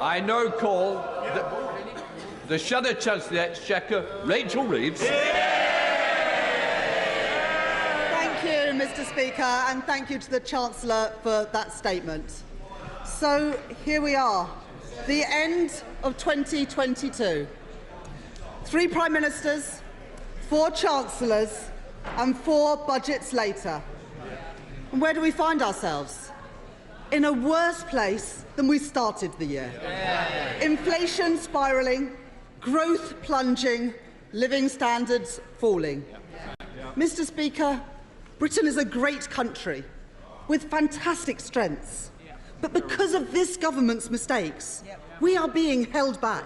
I now call the Shadow Chancellor of the Exchequer, Rachel Reeves. Thank you, Mr. Speaker, and thank you to the Chancellor for that statement. So here we are, the end of 2022. 3 Prime Ministers, 4 Chancellors, and 4 budgets later. And where do we find ourselves? In a worse place than we started the year. Inflation spiralling, growth plunging, living standards falling. Mr. Speaker, Britain is a great country with fantastic strengths. But because of this government's mistakes, we are being held back.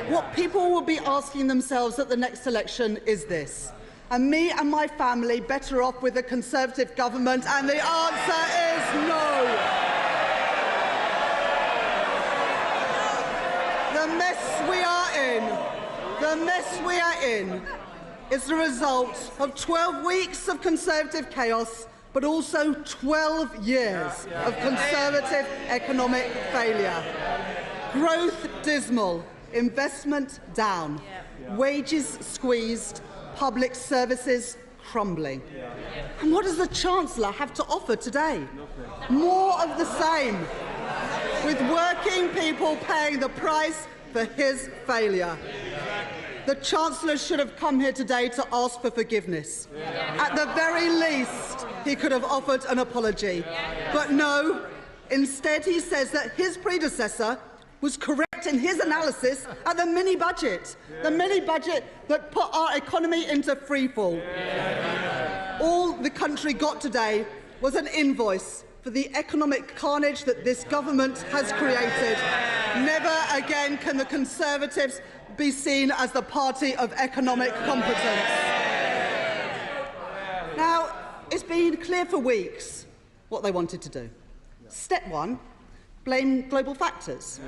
What people will be asking themselves at the next election is this: are me and my family better off with a Conservative government? And the answer is no. The mess we are in is the result of 12 weeks of Conservative chaos, but also 12 years of Conservative economic failure. Growth dismal, investment down, wages squeezed, public services crumbling. And what does the Chancellor have to offer today? More of the same, with working people paying the price for his failure. The Chancellor should have come here today to ask for forgiveness. At the very least, he could have offered an apology. But no, instead he says that his predecessor was correct in his analysis at the mini-budget, the mini-budget that put our economy into freefall. All the country got today was an invoice for the economic carnage that this government has created. Never again can the Conservatives be seen as the party of economic competence. Now, it's been clear for weeks what they wanted to do. Step one, blame global factors.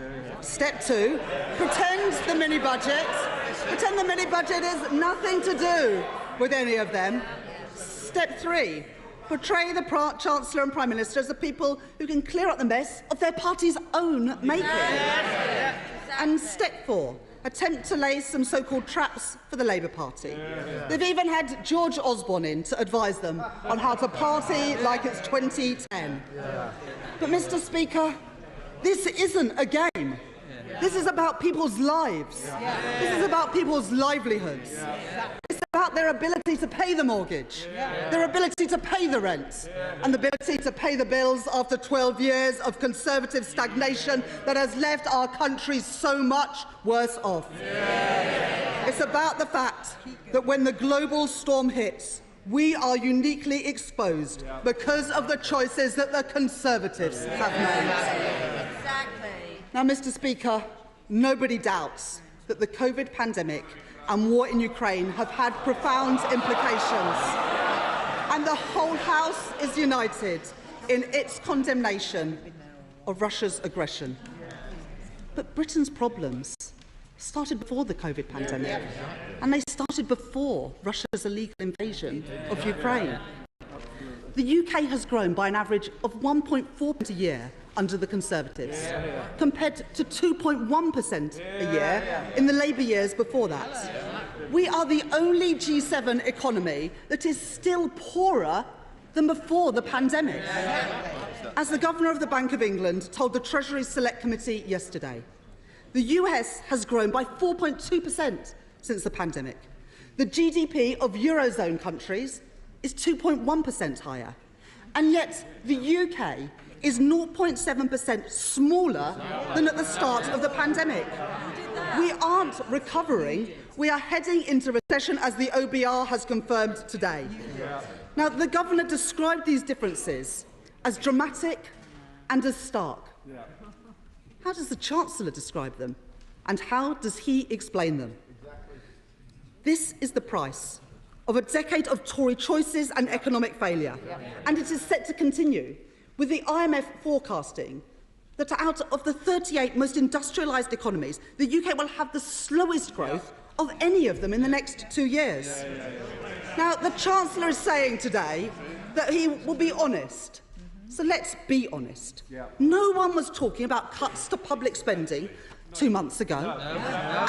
Step two, pretend the mini-budget has nothing to do with any of them. Step three, portray the Chancellor and Prime Minister as the people who can clear up the mess of their party's own making. And step four, attempt to lay some so-called traps for the Labour Party. They've even had George Osborne in to advise them on how to party like it's 2010. But, Mr. Speaker, this isn't a game. This is about people's lives. This is about people's livelihoods. It's about their ability to pay the mortgage, their ability to pay the rent, and the ability to pay the bills after 12 years of Conservative stagnation that has left our country so much worse off. It's about the fact that when the global storm hits, we are uniquely exposed because of the choices that the Conservatives have made. Now, Mr. Speaker, nobody doubts that the COVID pandemic and war in Ukraine have had profound implications, and the whole House is united in its condemnation of Russia's aggression. But Britain's problems started before the COVID pandemic, and they started before Russia's illegal invasion of Ukraine. The UK has grown by an average of 1.4% a year under the Conservatives, compared to 2.1% a year in the Labour years before that. We are the only G7 economy that is still poorer than before the pandemic. As the Governor of the Bank of England told the Treasury Select Committee yesterday, the US has grown by 4.2% since the pandemic. The GDP of Eurozone countries is 2.1% higher, and yet the UK is 0.7% smaller than at the start of the pandemic. We aren't recovering. We are heading into recession, as the OBR has confirmed today. Now, the Governor described these differences as dramatic and as stark. How does the Chancellor describe them? And how does he explain them? This is the price of a decade of Tory choices and economic failure, and it is set to continue, with the IMF forecasting that out of the 38 most industrialised economies, the UK will have the slowest growth of any of them in the next 2 years. Now, the Chancellor is saying today that he will be honest. So let's be honest. No one was talking about cuts to public spending 2 months ago,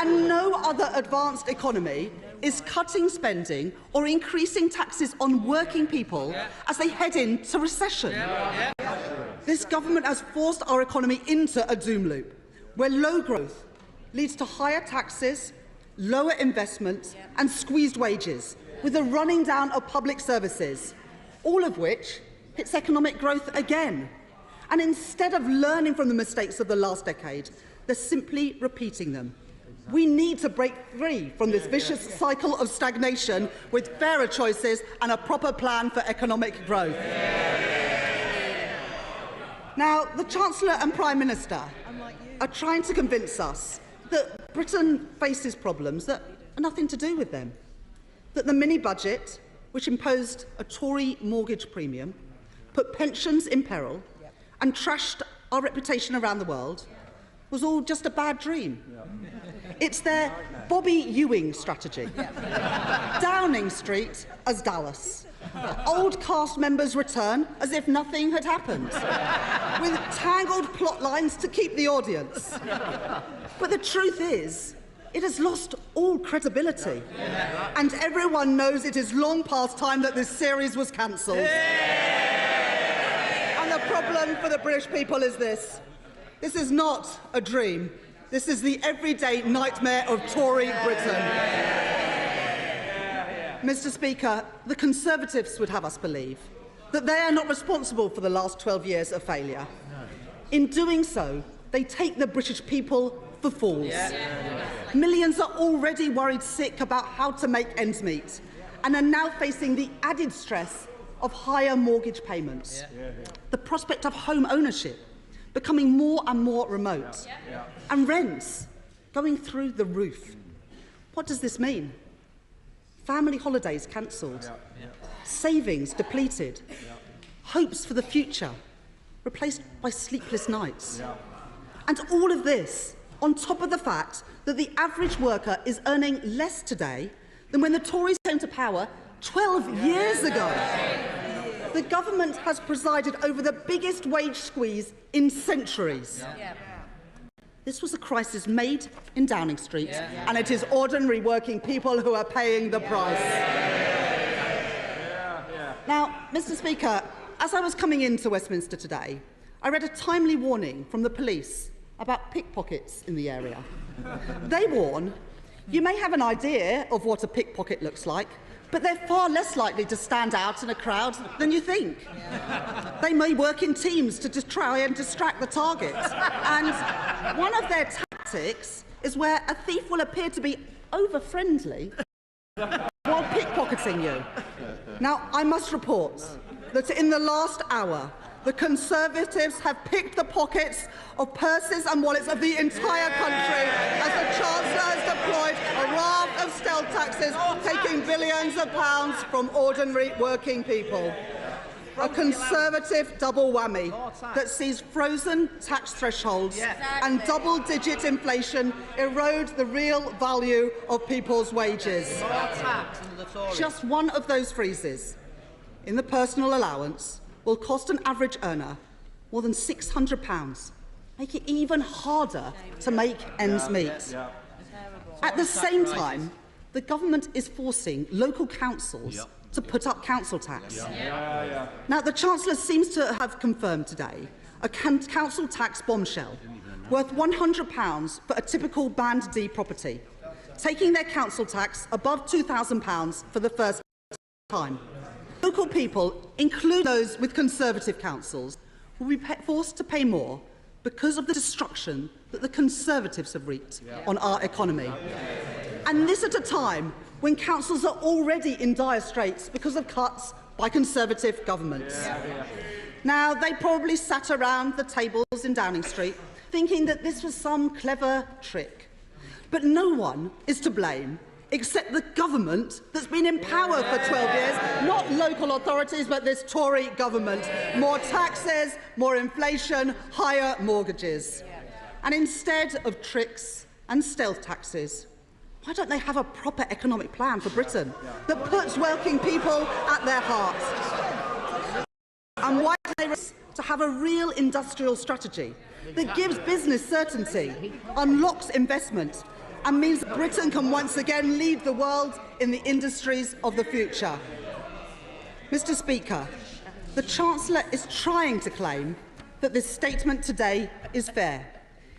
and no other advanced economy is cutting spending or increasing taxes on working people as they head into recession. This government has forced our economy into a doom loop, where low growth leads to higher taxes, lower investment and squeezed wages, with a running down of public services, all of which hits economic growth again. And instead of learning from the mistakes of the last decade, they're simply repeating them. We need to break free from this vicious cycle of stagnation with fairer choices and a proper plan for economic growth. Now, the Chancellor and Prime Minister are trying to convince us that Britain faces problems that are nothing to do with them, that the mini-budget, which imposed a Tory mortgage premium, put pensions in peril and trashed our reputation around the world, was all just a bad dream. It's their Bobby Ewing strategy. Downing Street as Dallas. Old cast members return as if nothing had happened, with tangled plot lines to keep the audience. But the truth is, it has lost all credibility. And everyone knows it is long past time that this series was cancelled. And the problem for the British people is this. This is not a dream. This is the everyday nightmare of Tory Britain. Mr. Speaker, the Conservatives would have us believe that they are not responsible for the last 12 years of failure. In doing so, they take the British people for fools. Millions are already worried sick about how to make ends meet and are now facing the added stress of higher mortgage payments, the prospect of home ownership becoming more and more remote, and rents going through the roof. What does this mean? Family holidays cancelled, savings depleted, hopes for the future replaced by sleepless nights. And all of this on top of the fact that the average worker is earning less today than when the Tories came to power 12 years ago. The government has presided over the biggest wage squeeze in centuries. This was a crisis made in Downing Street, and it is ordinary working people who are paying the price. Now, Mr. Speaker, as I was coming into Westminster today, I read a timely warning from the police about pickpockets in the area. They warn, you may have an idea of what a pickpocket looks like, but they're far less likely to stand out in a crowd than you think. They may work in teams to try and distract the target. And one of their tactics is where a thief will appear to be over-friendly while pickpocketing you. Now, I must report that in the last hour, the Conservatives have picked the pockets of purses and wallets of the entire country as the Chancellor has deployed a raft of stealth taxes, taking billions of pounds from ordinary working people. A Conservative double whammy that sees frozen tax thresholds and double-digit inflation erode the real value of people's wages. Just one of those freezes in the personal allowance will cost an average earner more than £600, make it even harder to make ends meet. At the same time, the government is forcing local councils to put up council tax. Now, the Chancellor seems to have confirmed today a council tax bombshell worth £100 for a typical Band D property, taking their council tax above £2,000 for the first time. Local people, including those with Conservative councils, will be forced to pay more because of the destruction that the Conservatives have wreaked on our economy. And this at a time when councils are already in dire straits because of cuts by Conservative governments. Now, they probably sat around the tables in Downing Street thinking that this was some clever trick. But no one is to blame except the government that's been in power for 12 years, not local authorities, but this Tory government. More taxes, more inflation, higher mortgages. And instead of tricks and stealth taxes, why don't they have a proper economic plan for Britain that puts working people at their heart? And why don't they to have a real industrial strategy that gives business certainty, unlocks investment, and means Britain can once again lead the world in the industries of the future? Mr. Speaker, the Chancellor is trying to claim that this statement today is fair.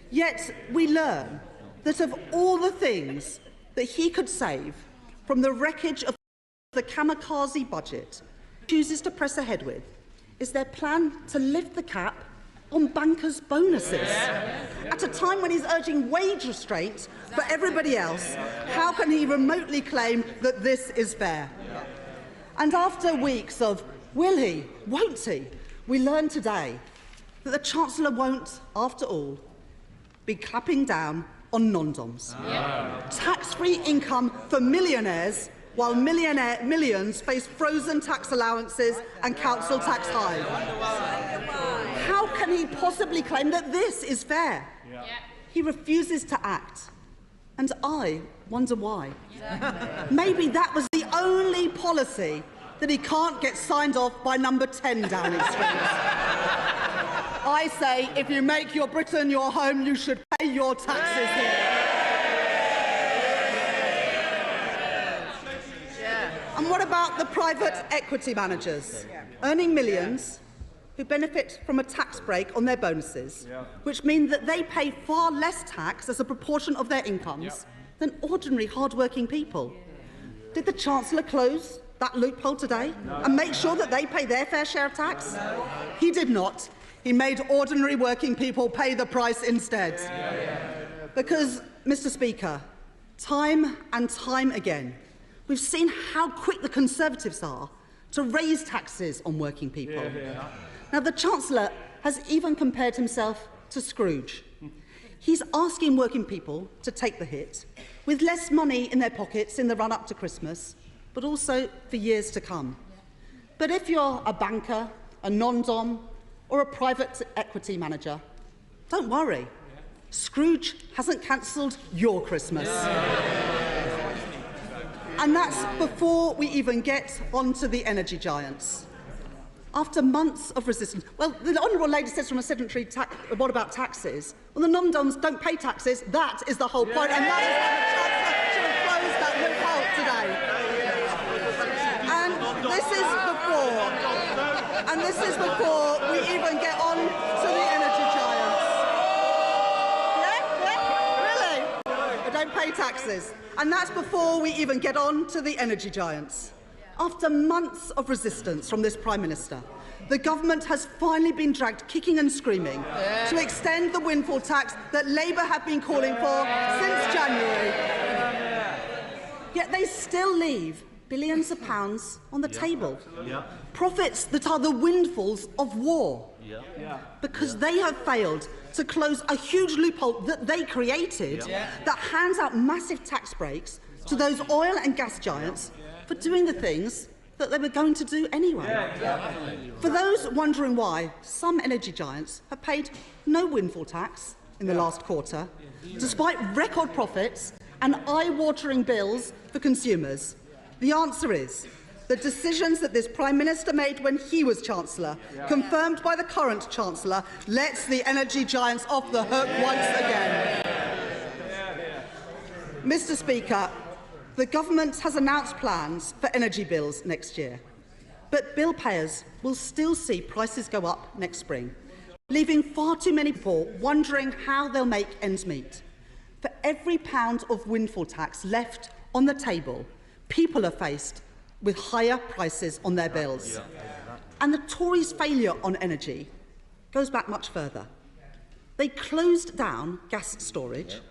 Yet we learn that of all the things that he could save from the wreckage of the kamikaze budget he chooses to press ahead with is their plan to lift the cap on bankers' bonuses. At a time when he's urging wage restraint for everybody else, how can he remotely claim that this is fair? And after weeks of will he, won't he, we learn today that the Chancellor won't, after all, be clapping down on non-doms. Tax-free income for millionaires, while millions face frozen tax allowances and council tax highs. How can he possibly claim that this is fair? He refuses to act, and I wonder why. Maybe that was the only policy that he can't get signed off by number 10 Downing Street. I say, if you make your Britain your home, you should pay your taxes here. And what about the private equity managers earning millions who benefit from a tax break on their bonuses, which mean that they pay far less tax as a proportion of their incomes than ordinary hard-working people? Did the Chancellor close that loophole today and make sure that they pay their fair share of tax? He did not. He made ordinary working people pay the price instead. Because, Mr. Speaker, time and time again, we've seen how quick the Conservatives are to raise taxes on working people. Now, the Chancellor has even compared himself to Scrooge. He's asking working people to take the hit, with less money in their pockets in the run-up to Christmas, but also for years to come. But if you're a banker, a non-dom, or a private equity manager, don't worry. Scrooge hasn't cancelled your Christmas. And that's before we even get onto the energy giants. After months of resistance, well, the Honourable Lady says from a sedentary what about taxes? Well, the non-doms don't pay taxes. That is the whole point, and that is why the Chancellor should have closed that loophole today. And this is before we even get on to the energy giants. Really? They don't pay taxes. And that's before we even get on to the energy giants. After months of resistance from this Prime Minister, the government has finally been dragged kicking and screaming to extend the windfall tax that Labour have been calling for since January. Yet they still leave billions of pounds on the table. Profits that are the windfalls of war. Because they have failed to close a huge loophole that they created that hands out massive tax breaks to those oil and gas giants for doing the things that they were going to do anyway. For those wondering why, some energy giants have paid no windfall tax in the last quarter, despite record profits and eye-watering bills for consumers. The answer is the decisions that this Prime Minister made when he was Chancellor, confirmed by the current Chancellor, lets the energy giants off the hook once again. Mr. Speaker, the government has announced plans for energy bills next year, but bill payers will still see prices go up next spring, leaving far too many people wondering how they'll make ends meet. For every pound of windfall tax left on the table, people are faced with higher prices on their bills. And the Tories' failure on energy goes back much further. They closed down gas storage,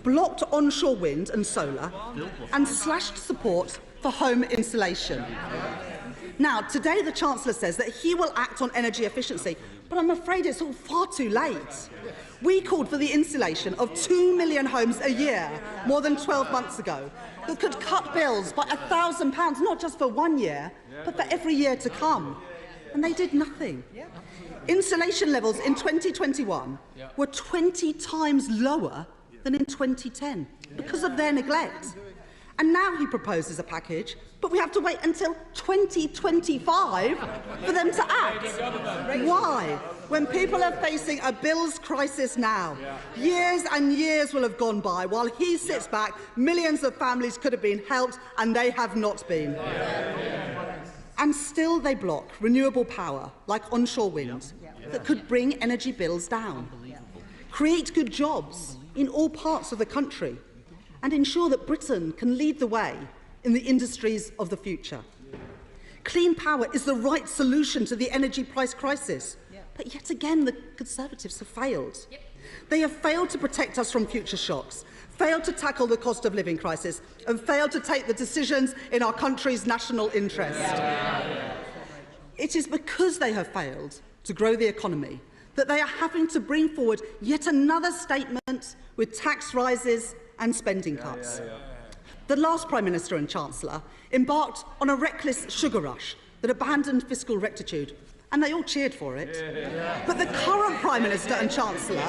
blocked onshore wind and solar, and slashed support for home insulation. Now, today the Chancellor says that he will act on energy efficiency, but I'm afraid it's all far too late. We called for the insulation of 2 million homes a year more than 12 months ago that could cut bills by £1,000, not just for 1 year, but for every year to come. And they did nothing. Insulation levels in 2021 were 20 times lower than in 2010 because of their neglect. And now he proposes a package, but we have to wait until 2025 for them to act. Why? When people are facing a bills crisis now, years and years will have gone by while he sits back, millions of families could have been helped, and they have not been. And still they block renewable power, like onshore wind, that could bring energy bills down, create good jobs in all parts of the country, and ensure that Britain can lead the way in the industries of the future. Clean power is the right solution to the energy price crisis, but yet again the Conservatives have failed. They have failed to protect us from future shocks, failed to tackle the cost of living crisis, and failed to take the decisions in our country's national interest. It is because they have failed to grow the economy that they are having to bring forward yet another statement with tax rises and spending cuts. The last Prime Minister and Chancellor embarked on a reckless sugar rush that abandoned fiscal rectitude, and they all cheered for it. But the current Prime Minister and Chancellor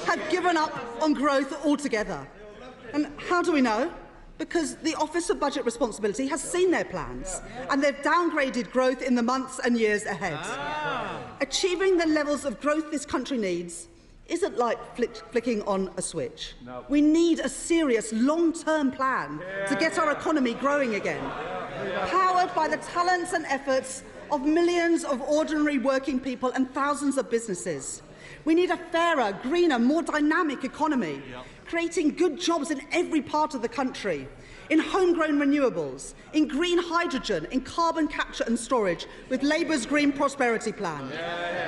have given up on growth altogether. And how do we know? Because the Office of Budget Responsibility has seen their plans, and they've downgraded growth in the months and years ahead. Achieving the levels of growth this country needs isn't like flicking on a switch. No. We need a serious long-term plan to get our economy growing again, powered by the talents and efforts of millions of ordinary working people and thousands of businesses. We need a fairer, greener, more dynamic economy, creating good jobs in every part of the country, in homegrown renewables, in green hydrogen, in carbon capture and storage, with Labour's Green Prosperity Plan,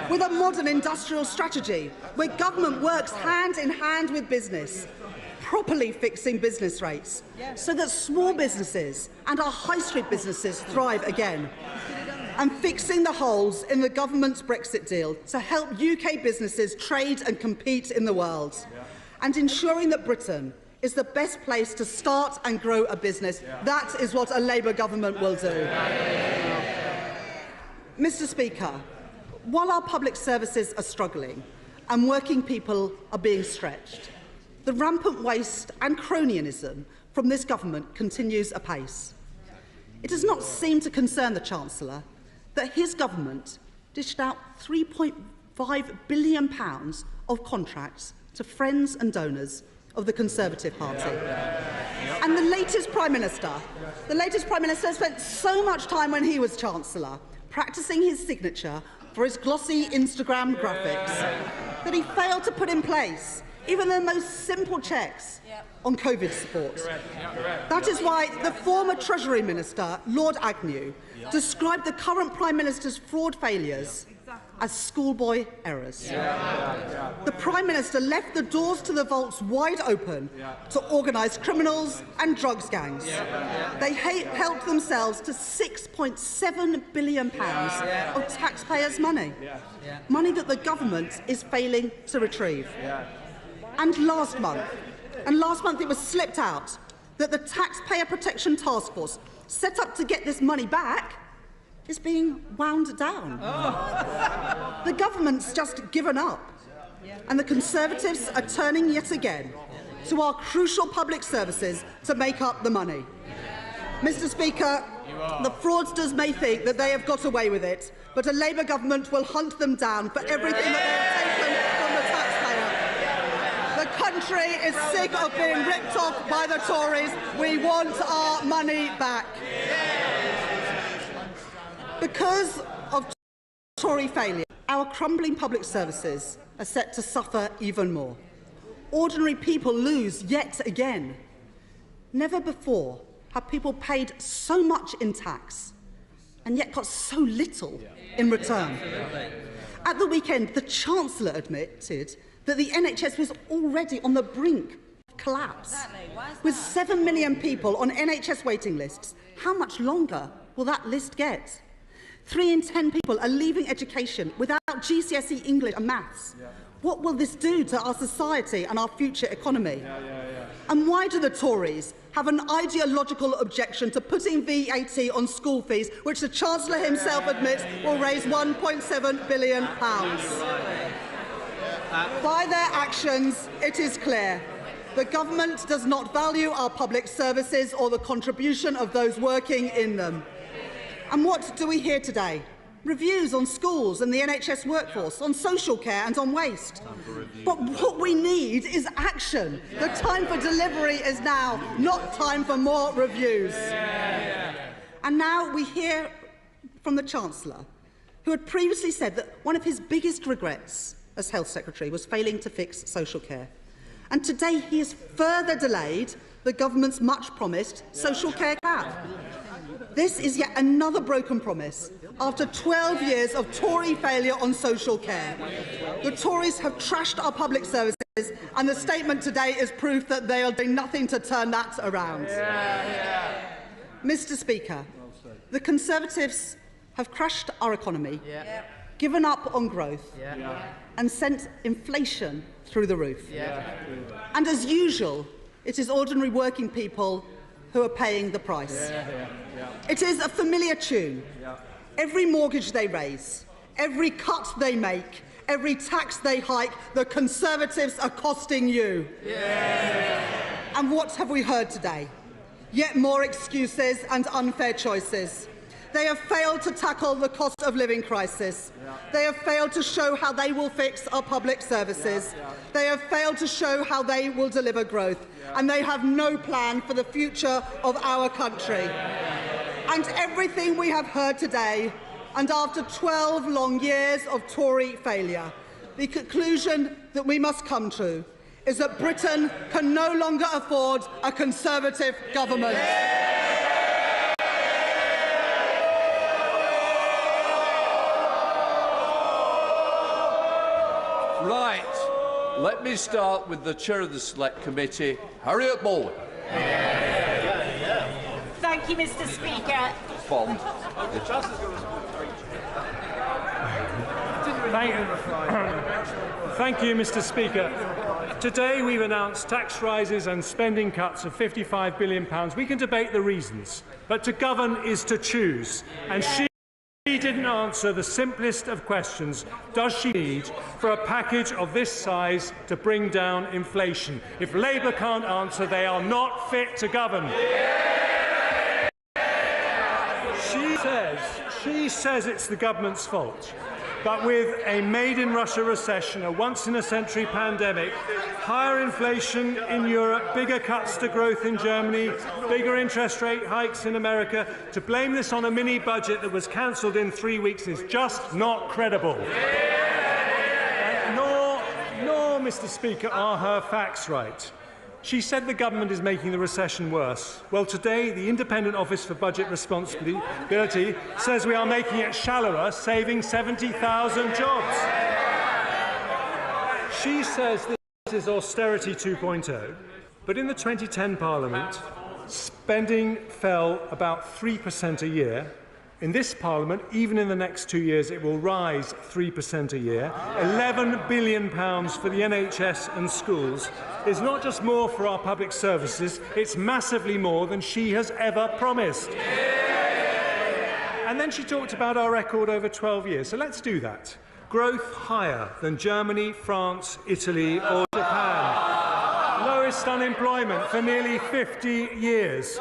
with a modern industrial strategy where government works hand in hand with business, properly fixing business rates so that small businesses and our high street businesses thrive again, and fixing the holes in the government's Brexit deal to help UK businesses trade and compete in the world, and ensuring that Britain is the best place to start and grow a business. That is what a Labour government will do. Mr. Speaker, while our public services are struggling and working people are being stretched, the rampant waste and cronyism from this government continues apace. It does not seem to concern the Chancellor that his government dished out £3.5 billion of contracts to friends and donors of the Conservative Party. And the latest Prime Minister spent so much time when he was Chancellor practising his signature for his glossy Instagram graphics that he failed to put in place even the most simple checks on COVID support. That is why the former Treasury Minister, Lord Agnew, described the current Prime Minister's fraud failures as schoolboy errors. The Prime Minister left the doors to the vaults wide open to organised criminals and drugs gangs. They helped themselves to £6.7 billion of taxpayers' money, money that the government is failing to retrieve. And last month it was slipped out that the Taxpayer Protection Task Force set up to get this money back is being wound down. The government's just given up, and the Conservatives are turning yet again to our crucial public services to make up the money. Mr. Speaker, the fraudsters may think that they have got away with it, but a Labour government will hunt them down for everything that they have taken from the taxpayer. The country is sick of being ripped off by the Tories. We want our money back. Because of Tory failure, our crumbling public services are set to suffer even more. Ordinary people lose yet again. Never before have people paid so much in tax and yet got so little in return. At the weekend, the Chancellor admitted that the NHS was already on the brink of collapse. With 7 million people on NHS waiting lists, how much longer will that list get? 3 in 10 people are leaving education without GCSE English and maths. What will this do to our society and our future economy? And why do the Tories have an ideological objection to putting VAT on school fees, which the Chancellor himself admits will raise £1.7 billion? By their actions, it is clear the government does not value our public services or the contribution of those working in them. And what do we hear today? Reviews on schools and the NHS workforce, on social care and on waste. But what we need is action. The time for delivery is now, not time for more reviews. And now we hear from the Chancellor, who had previously said that one of his biggest regrets as Health Secretary was failing to fix social care. And today he has further delayed the government's much-promised social care cap. This is yet another broken promise after 12 years of Tory failure on social care. The Tories have trashed our public services, and the statement today is proof that they are doing nothing to turn that around. Mr. Speaker, the Conservatives have crushed our economy, given up on growth, and sent inflation through the roof. And as usual, it is ordinary working people who are paying the price. It is a familiar tune. Every mortgage they raise, every cut they make, every tax they hike, the Conservatives are costing you. And what have we heard today? Yet more excuses and unfair choices. They have failed to tackle the cost of living crisis. They have failed to show how they will fix our public services. They have failed to show how they will deliver growth. And they have no plan for the future of our country. And everything we have heard today, and after 12 long years of Tory failure, the conclusion that we must come to is that Britain can no longer afford a Conservative government. Right. Let me start with the Chair of the Select Committee, Harriet Bowen. Thank you, Mr. Speaker. Bond. Thank you, Mr. Speaker. Today we've announced tax rises and spending cuts of £55 billion. We can debate the reasons, but to govern is to choose. And she didn't answer the simplest of questions. Does she need for a package of this size to bring down inflation? If Labour can't answer, they are not fit to govern. She says it's the government's fault. But with a made-in-Russia recession, a once-in-a-century pandemic, higher inflation in Europe, bigger cuts to growth in Germany, bigger interest rate hikes in America, to blame this on a mini-budget that was cancelled in 3 weeks is just not credible. Nor, Mr. Speaker, are her facts right. She said the government is making the recession worse. Well, today, the Independent Office for Budget Responsibility says we are making it shallower, saving 70,000 jobs. She says this is austerity 2.0, but in the 2010 Parliament, spending fell about 3% a year. In this Parliament, even in the next 2 years, it will rise 3% a year. £11 billion for the NHS and schools is not just more for our public services, it's massively more than she has ever promised. And then she talked about our record over 12 years, so let's do that. Growth higher than Germany, France, Italy or Japan. Lowest unemployment for nearly 50 years.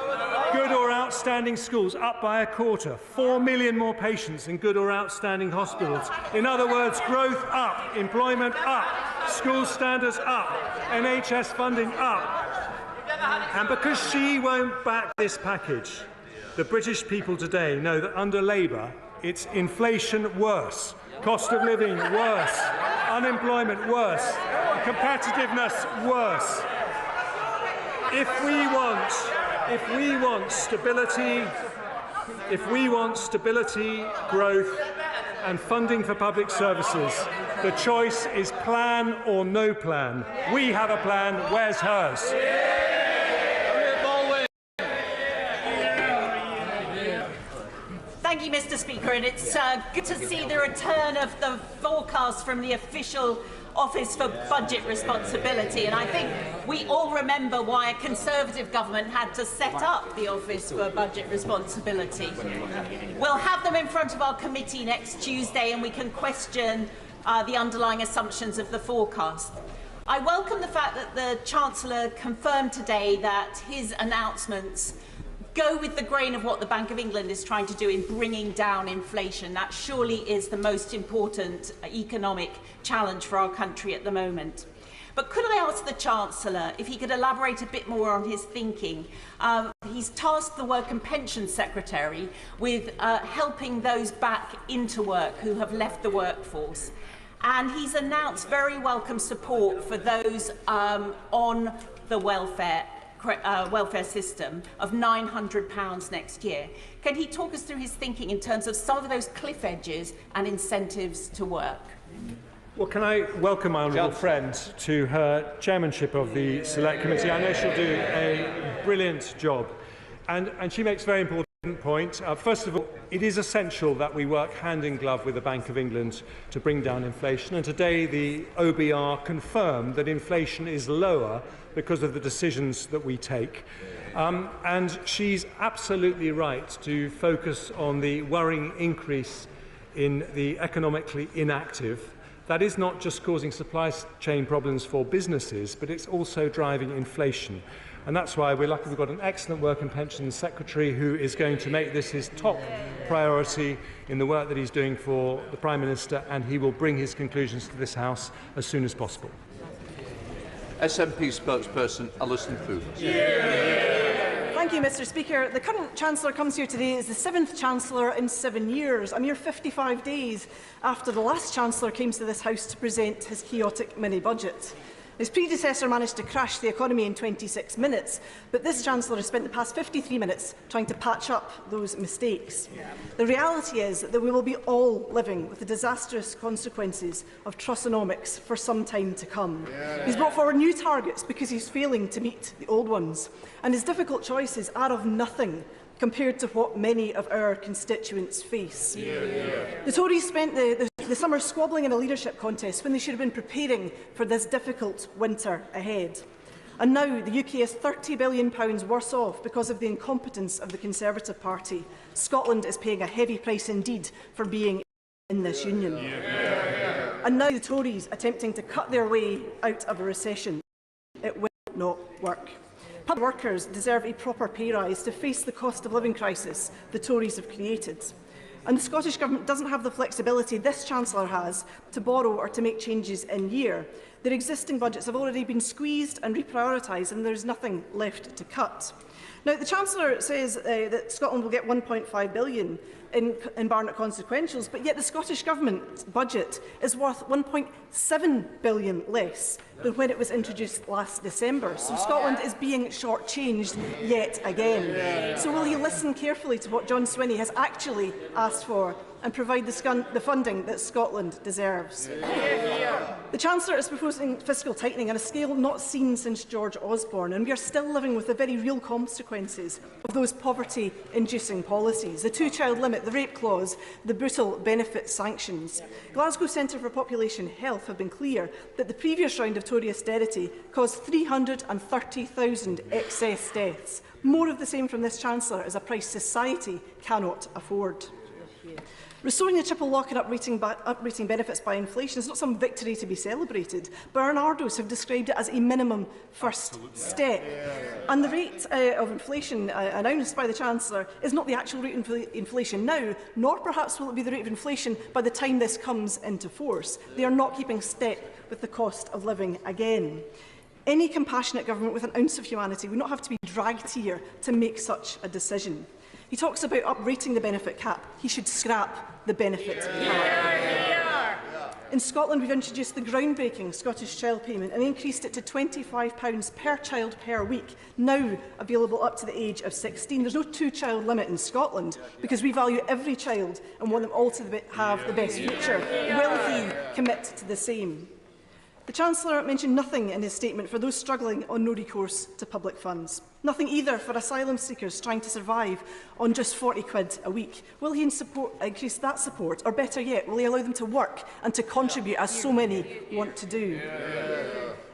Good or outstanding schools up by a quarter. 4 million more patients in good or outstanding hospitals. In other words, growth up, employment up, school standards up, NHS funding up. And because she won't back this package, the British people today know that under Labour, it's inflation worse, cost of living worse, unemployment worse, competitiveness worse. If we want stability, growth and funding for public services, the choice is plan or no plan. We have a plan. Where's hers? Thank you, Mr. Speaker, and it's good to see the return of the forecast from the official Office for Budget Responsibility, and I think we all remember why a Conservative government had to set up the Office for Budget Responsibility. We'll have them in front of our committee next Tuesday and we can question the underlying assumptions of the forecast. I welcome the fact that the Chancellor confirmed today that his announcements go with the grain of what the Bank of England is trying to do in bringing down inflation. That surely is the most important economic challenge for our country at the moment. But could I ask the Chancellor if he could elaborate a bit more on his thinking? He's tasked the Work and Pensions Secretary with helping those back into work who have left the workforce. And he's announced very welcome support for those on the welfare system of £900 next year. Can he talk us through his thinking in terms of some of those cliff edges and incentives to work? Well, can I welcome my honourable friend to her chairmanship of the Select Committee. I know she'll do a brilliant job. And she makes a very important point. First of all, it is essential that we work hand in glove with the Bank of England to bring down inflation. And today the OBR confirmed that inflation is lower because of the decisions that we take. And she's absolutely right to focus on the worrying increase in the economically inactive. That is not just causing supply chain problems for businesses, but it's also driving inflation. And that's why we're lucky we've got an excellent Work and Pensions Secretary who is going to make this his top priority in the work that he's doing for the Prime Minister, and he will bring his conclusions to this House as soon as possible. SNP spokesperson Alison Foos. Thank you, Mr. Speaker. The current Chancellor comes here today as the 7th Chancellor in 7 years, a mere 55 days after the last Chancellor came to this House to present his chaotic mini-budget. His predecessor managed to crash the economy in 26 minutes, but this Chancellor has spent the past 53 minutes trying to patch up those mistakes. The reality is that we will be all living with the disastrous consequences of Trussonomics for some time to come. He's brought forward new targets because he's failing to meet the old ones, and his difficult choices are of nothing compared to what many of our constituents face. The Tories spent the summer squabbling in a leadership contest when they should have been preparing for this difficult winter ahead. And now the UK is £30 billion worse off because of the incompetence of the Conservative Party. Scotland is paying a heavy price indeed for being in this union. And now the Tories attempting to cut their way out of a recession. It will not work. Public workers deserve a proper pay rise to face the cost of living crisis the Tories have created. And the Scottish Government doesn't have the flexibility this Chancellor has to borrow or to make changes in year. Their existing budgets have already been squeezed and reprioritised, and there is nothing left to cut. Now, the Chancellor says that Scotland will get £1.5 billion in Barnett consequentials, but yet the Scottish Government budget is worth £1.7 billion less than when it was introduced last December. So Scotland is being shortchanged yet again. So will he listen carefully to what John Swinney has actually asked for and provide the funding that Scotland deserves? The Chancellor is proposing fiscal tightening on a scale not seen since George Osborne, and we are still living with the very real consequences of those poverty-inducing policies. The two-child limit, the rape clause, the brutal benefit sanctions. Glasgow Centre for Population Health have been clear that the previous round of Tory austerity caused 330,000 excess deaths. More of the same from this Chancellor is a price society cannot afford. Restoring the triple lock and uprating benefits by inflation is not some victory to be celebrated, but Bernardos have described it as a minimum first step. And the rate of inflation announced by the Chancellor is not the actual rate of inflation now, nor perhaps will it be the rate of inflation by the time this comes into force. They are not keeping step with the cost of living again. Any compassionate government with an ounce of humanity would not have to be dragged here to make such a decision. He talks about uprating the benefit cap. He should scrap the benefit cap. In Scotland, we've introduced the groundbreaking Scottish Child Payment and increased it to £25 per child per week, now available up to the age of 16. There's no two-child limit in Scotland because we value every child and want them all to have the best future. Will he commit to the same? The Chancellor mentioned nothing in his statement for those struggling on no recourse to public funds. Nothing either for asylum seekers trying to survive on just £40 a week. Will he increase that support, or better yet, will he allow them to work and to contribute, as so many want to do?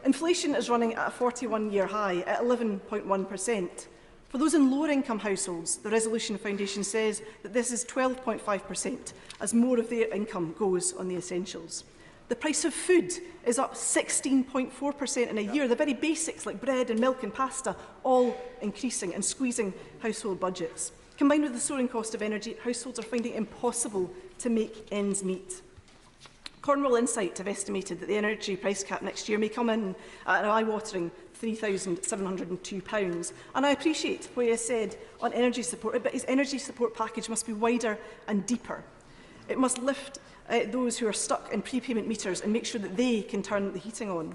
Inflation is running at a 41-year high at 11.1%. For those in lower-income households, the Resolution Foundation says that this is 12.5%, as more of their income goes on the essentials. The price of food is up 16.4% in a year. The very basics like bread and milk and pasta all increasing and squeezing household budgets. Combined with the soaring cost of energy, households are finding it impossible to make ends meet. Cornwall Insight have estimated that the energy price cap next year may come in at an eye-watering £3,702. And I appreciate what he has said on energy support, but his energy support package must be wider and deeper. It must lift those who are stuck in prepayment meters and make sure that they can turn the heating on.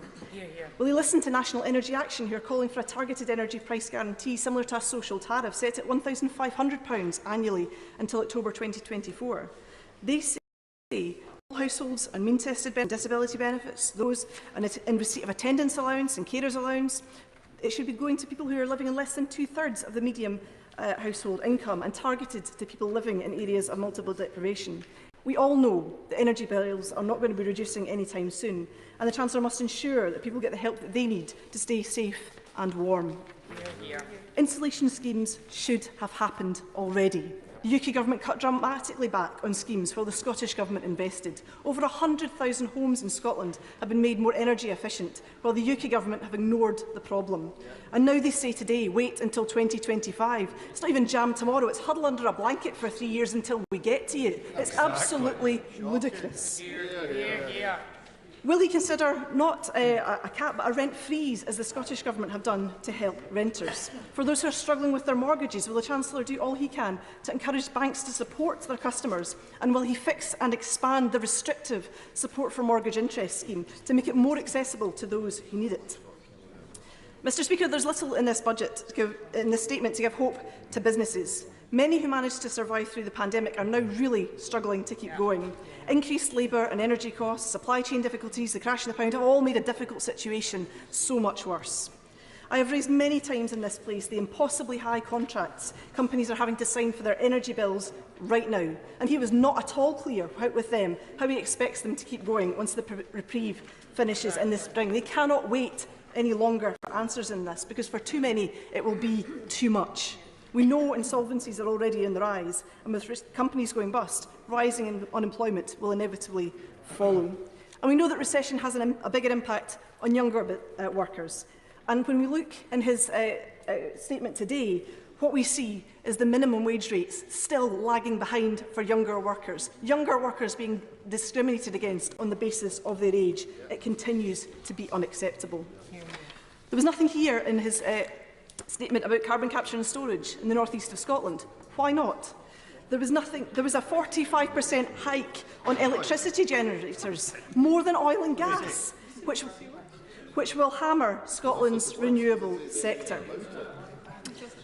Will he listen to National Energy Action, who are calling for a targeted energy price guarantee similar to a social tariff set at £1,500 annually until October 2024? They say all households and mean-tested disability benefits, those in receipt of attendance allowance and carers allowance, it should be going to people who are living in less than two-thirds of the medium household income and targeted to people living in areas of multiple deprivation. We all know that energy bills are not going to be reducing anytime soon, and the Chancellor must ensure that people get the help that they need to stay safe and warm. Insulation schemes should have happened already. The UK Government cut dramatically back on schemes while the Scottish Government invested. Over 100,000 homes in Scotland have been made more energy efficient, while the UK Government have ignored the problem. And now they say today, wait until 2025. It's not even jam tomorrow, it's huddle under a blanket for 3 years until we get to you. It's absolutely ludicrous. Will he consider not a cap but a rent freeze, as the Scottish Government have done to help renters? For those who are struggling with their mortgages, will the Chancellor do all he can to encourage banks to support their customers? And will he fix and expand the restrictive support for mortgage interest scheme to make it more accessible to those who need it? Mr Speaker, there is little in this budget, in this statement, to give hope to businesses. Many who managed to survive through the pandemic are now really struggling to keep going. Increased labour and energy costs, supply chain difficulties, the crash in the pound have all made a difficult situation so much worse. I have raised many times in this place the impossibly high contracts companies are having to sign for their energy bills right now, and he was not at all clear with them how he expects them to keep going once the reprieve finishes in the spring. They cannot wait any longer for answers in this, because for too many it will be too much. We know insolvencies are already on the rise, and with companies going bust, rising unemployment will inevitably follow. And we know that recession has a bigger impact on younger workers. And when we look in his statement today, what we see is the minimum wage rates still lagging behind for younger workers being discriminated against on the basis of their age. It continues to be unacceptable. There was nothing here in his statement about carbon capture and storage in the north east of Scotland. Why not? There was a 45% hike on electricity generators, more than oil and gas, which will hammer Scotland's renewable sector.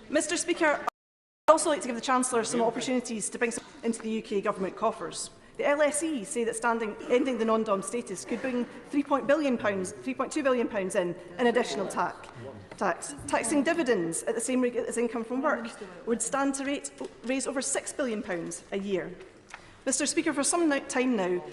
Mr Speaker, I'd also like to give the Chancellor some opportunities to bring some into the UK government coffers. The LSE say that ending the non-dom status could bring £3.2 billion in additional tax. Taxing dividends at the same rate as income from work would stand to raise over £6 billion a year. Mr Speaker, for some time now,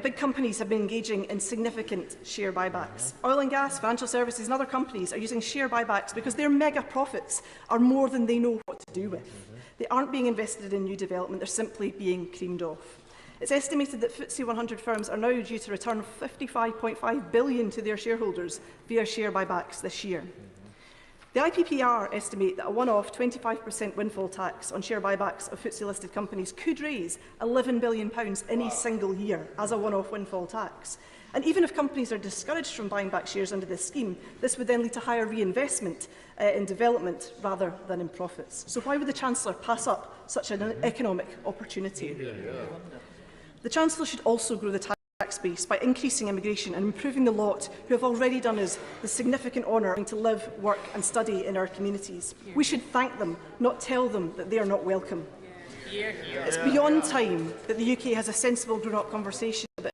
big companies have been engaging in significant share buybacks. Oil and gas, financial services and other companies are using share buybacks because their mega profits are more than they know what to do with. They aren't being invested in new development, they're simply being creamed off. It's estimated that FTSE 100 firms are now due to return £55.5 billion to their shareholders via share buybacks this year. The IPPR estimate that a one-off 25% windfall tax on share buybacks of FTSE-listed companies could raise £11 billion in a single year as a one-off windfall tax. And even if companies are discouraged from buying back shares under this scheme, this would then lead to higher reinvestment in development rather than in profits. So why would the Chancellor pass up such an economic opportunity? The Chancellor should also grow the tax base by increasing immigration and improving the lot who have already done us the significant honour to live, work and study in our communities. We should thank them, not tell them that they are not welcome. It's beyond time that the UK has a sensible grown-up conversation about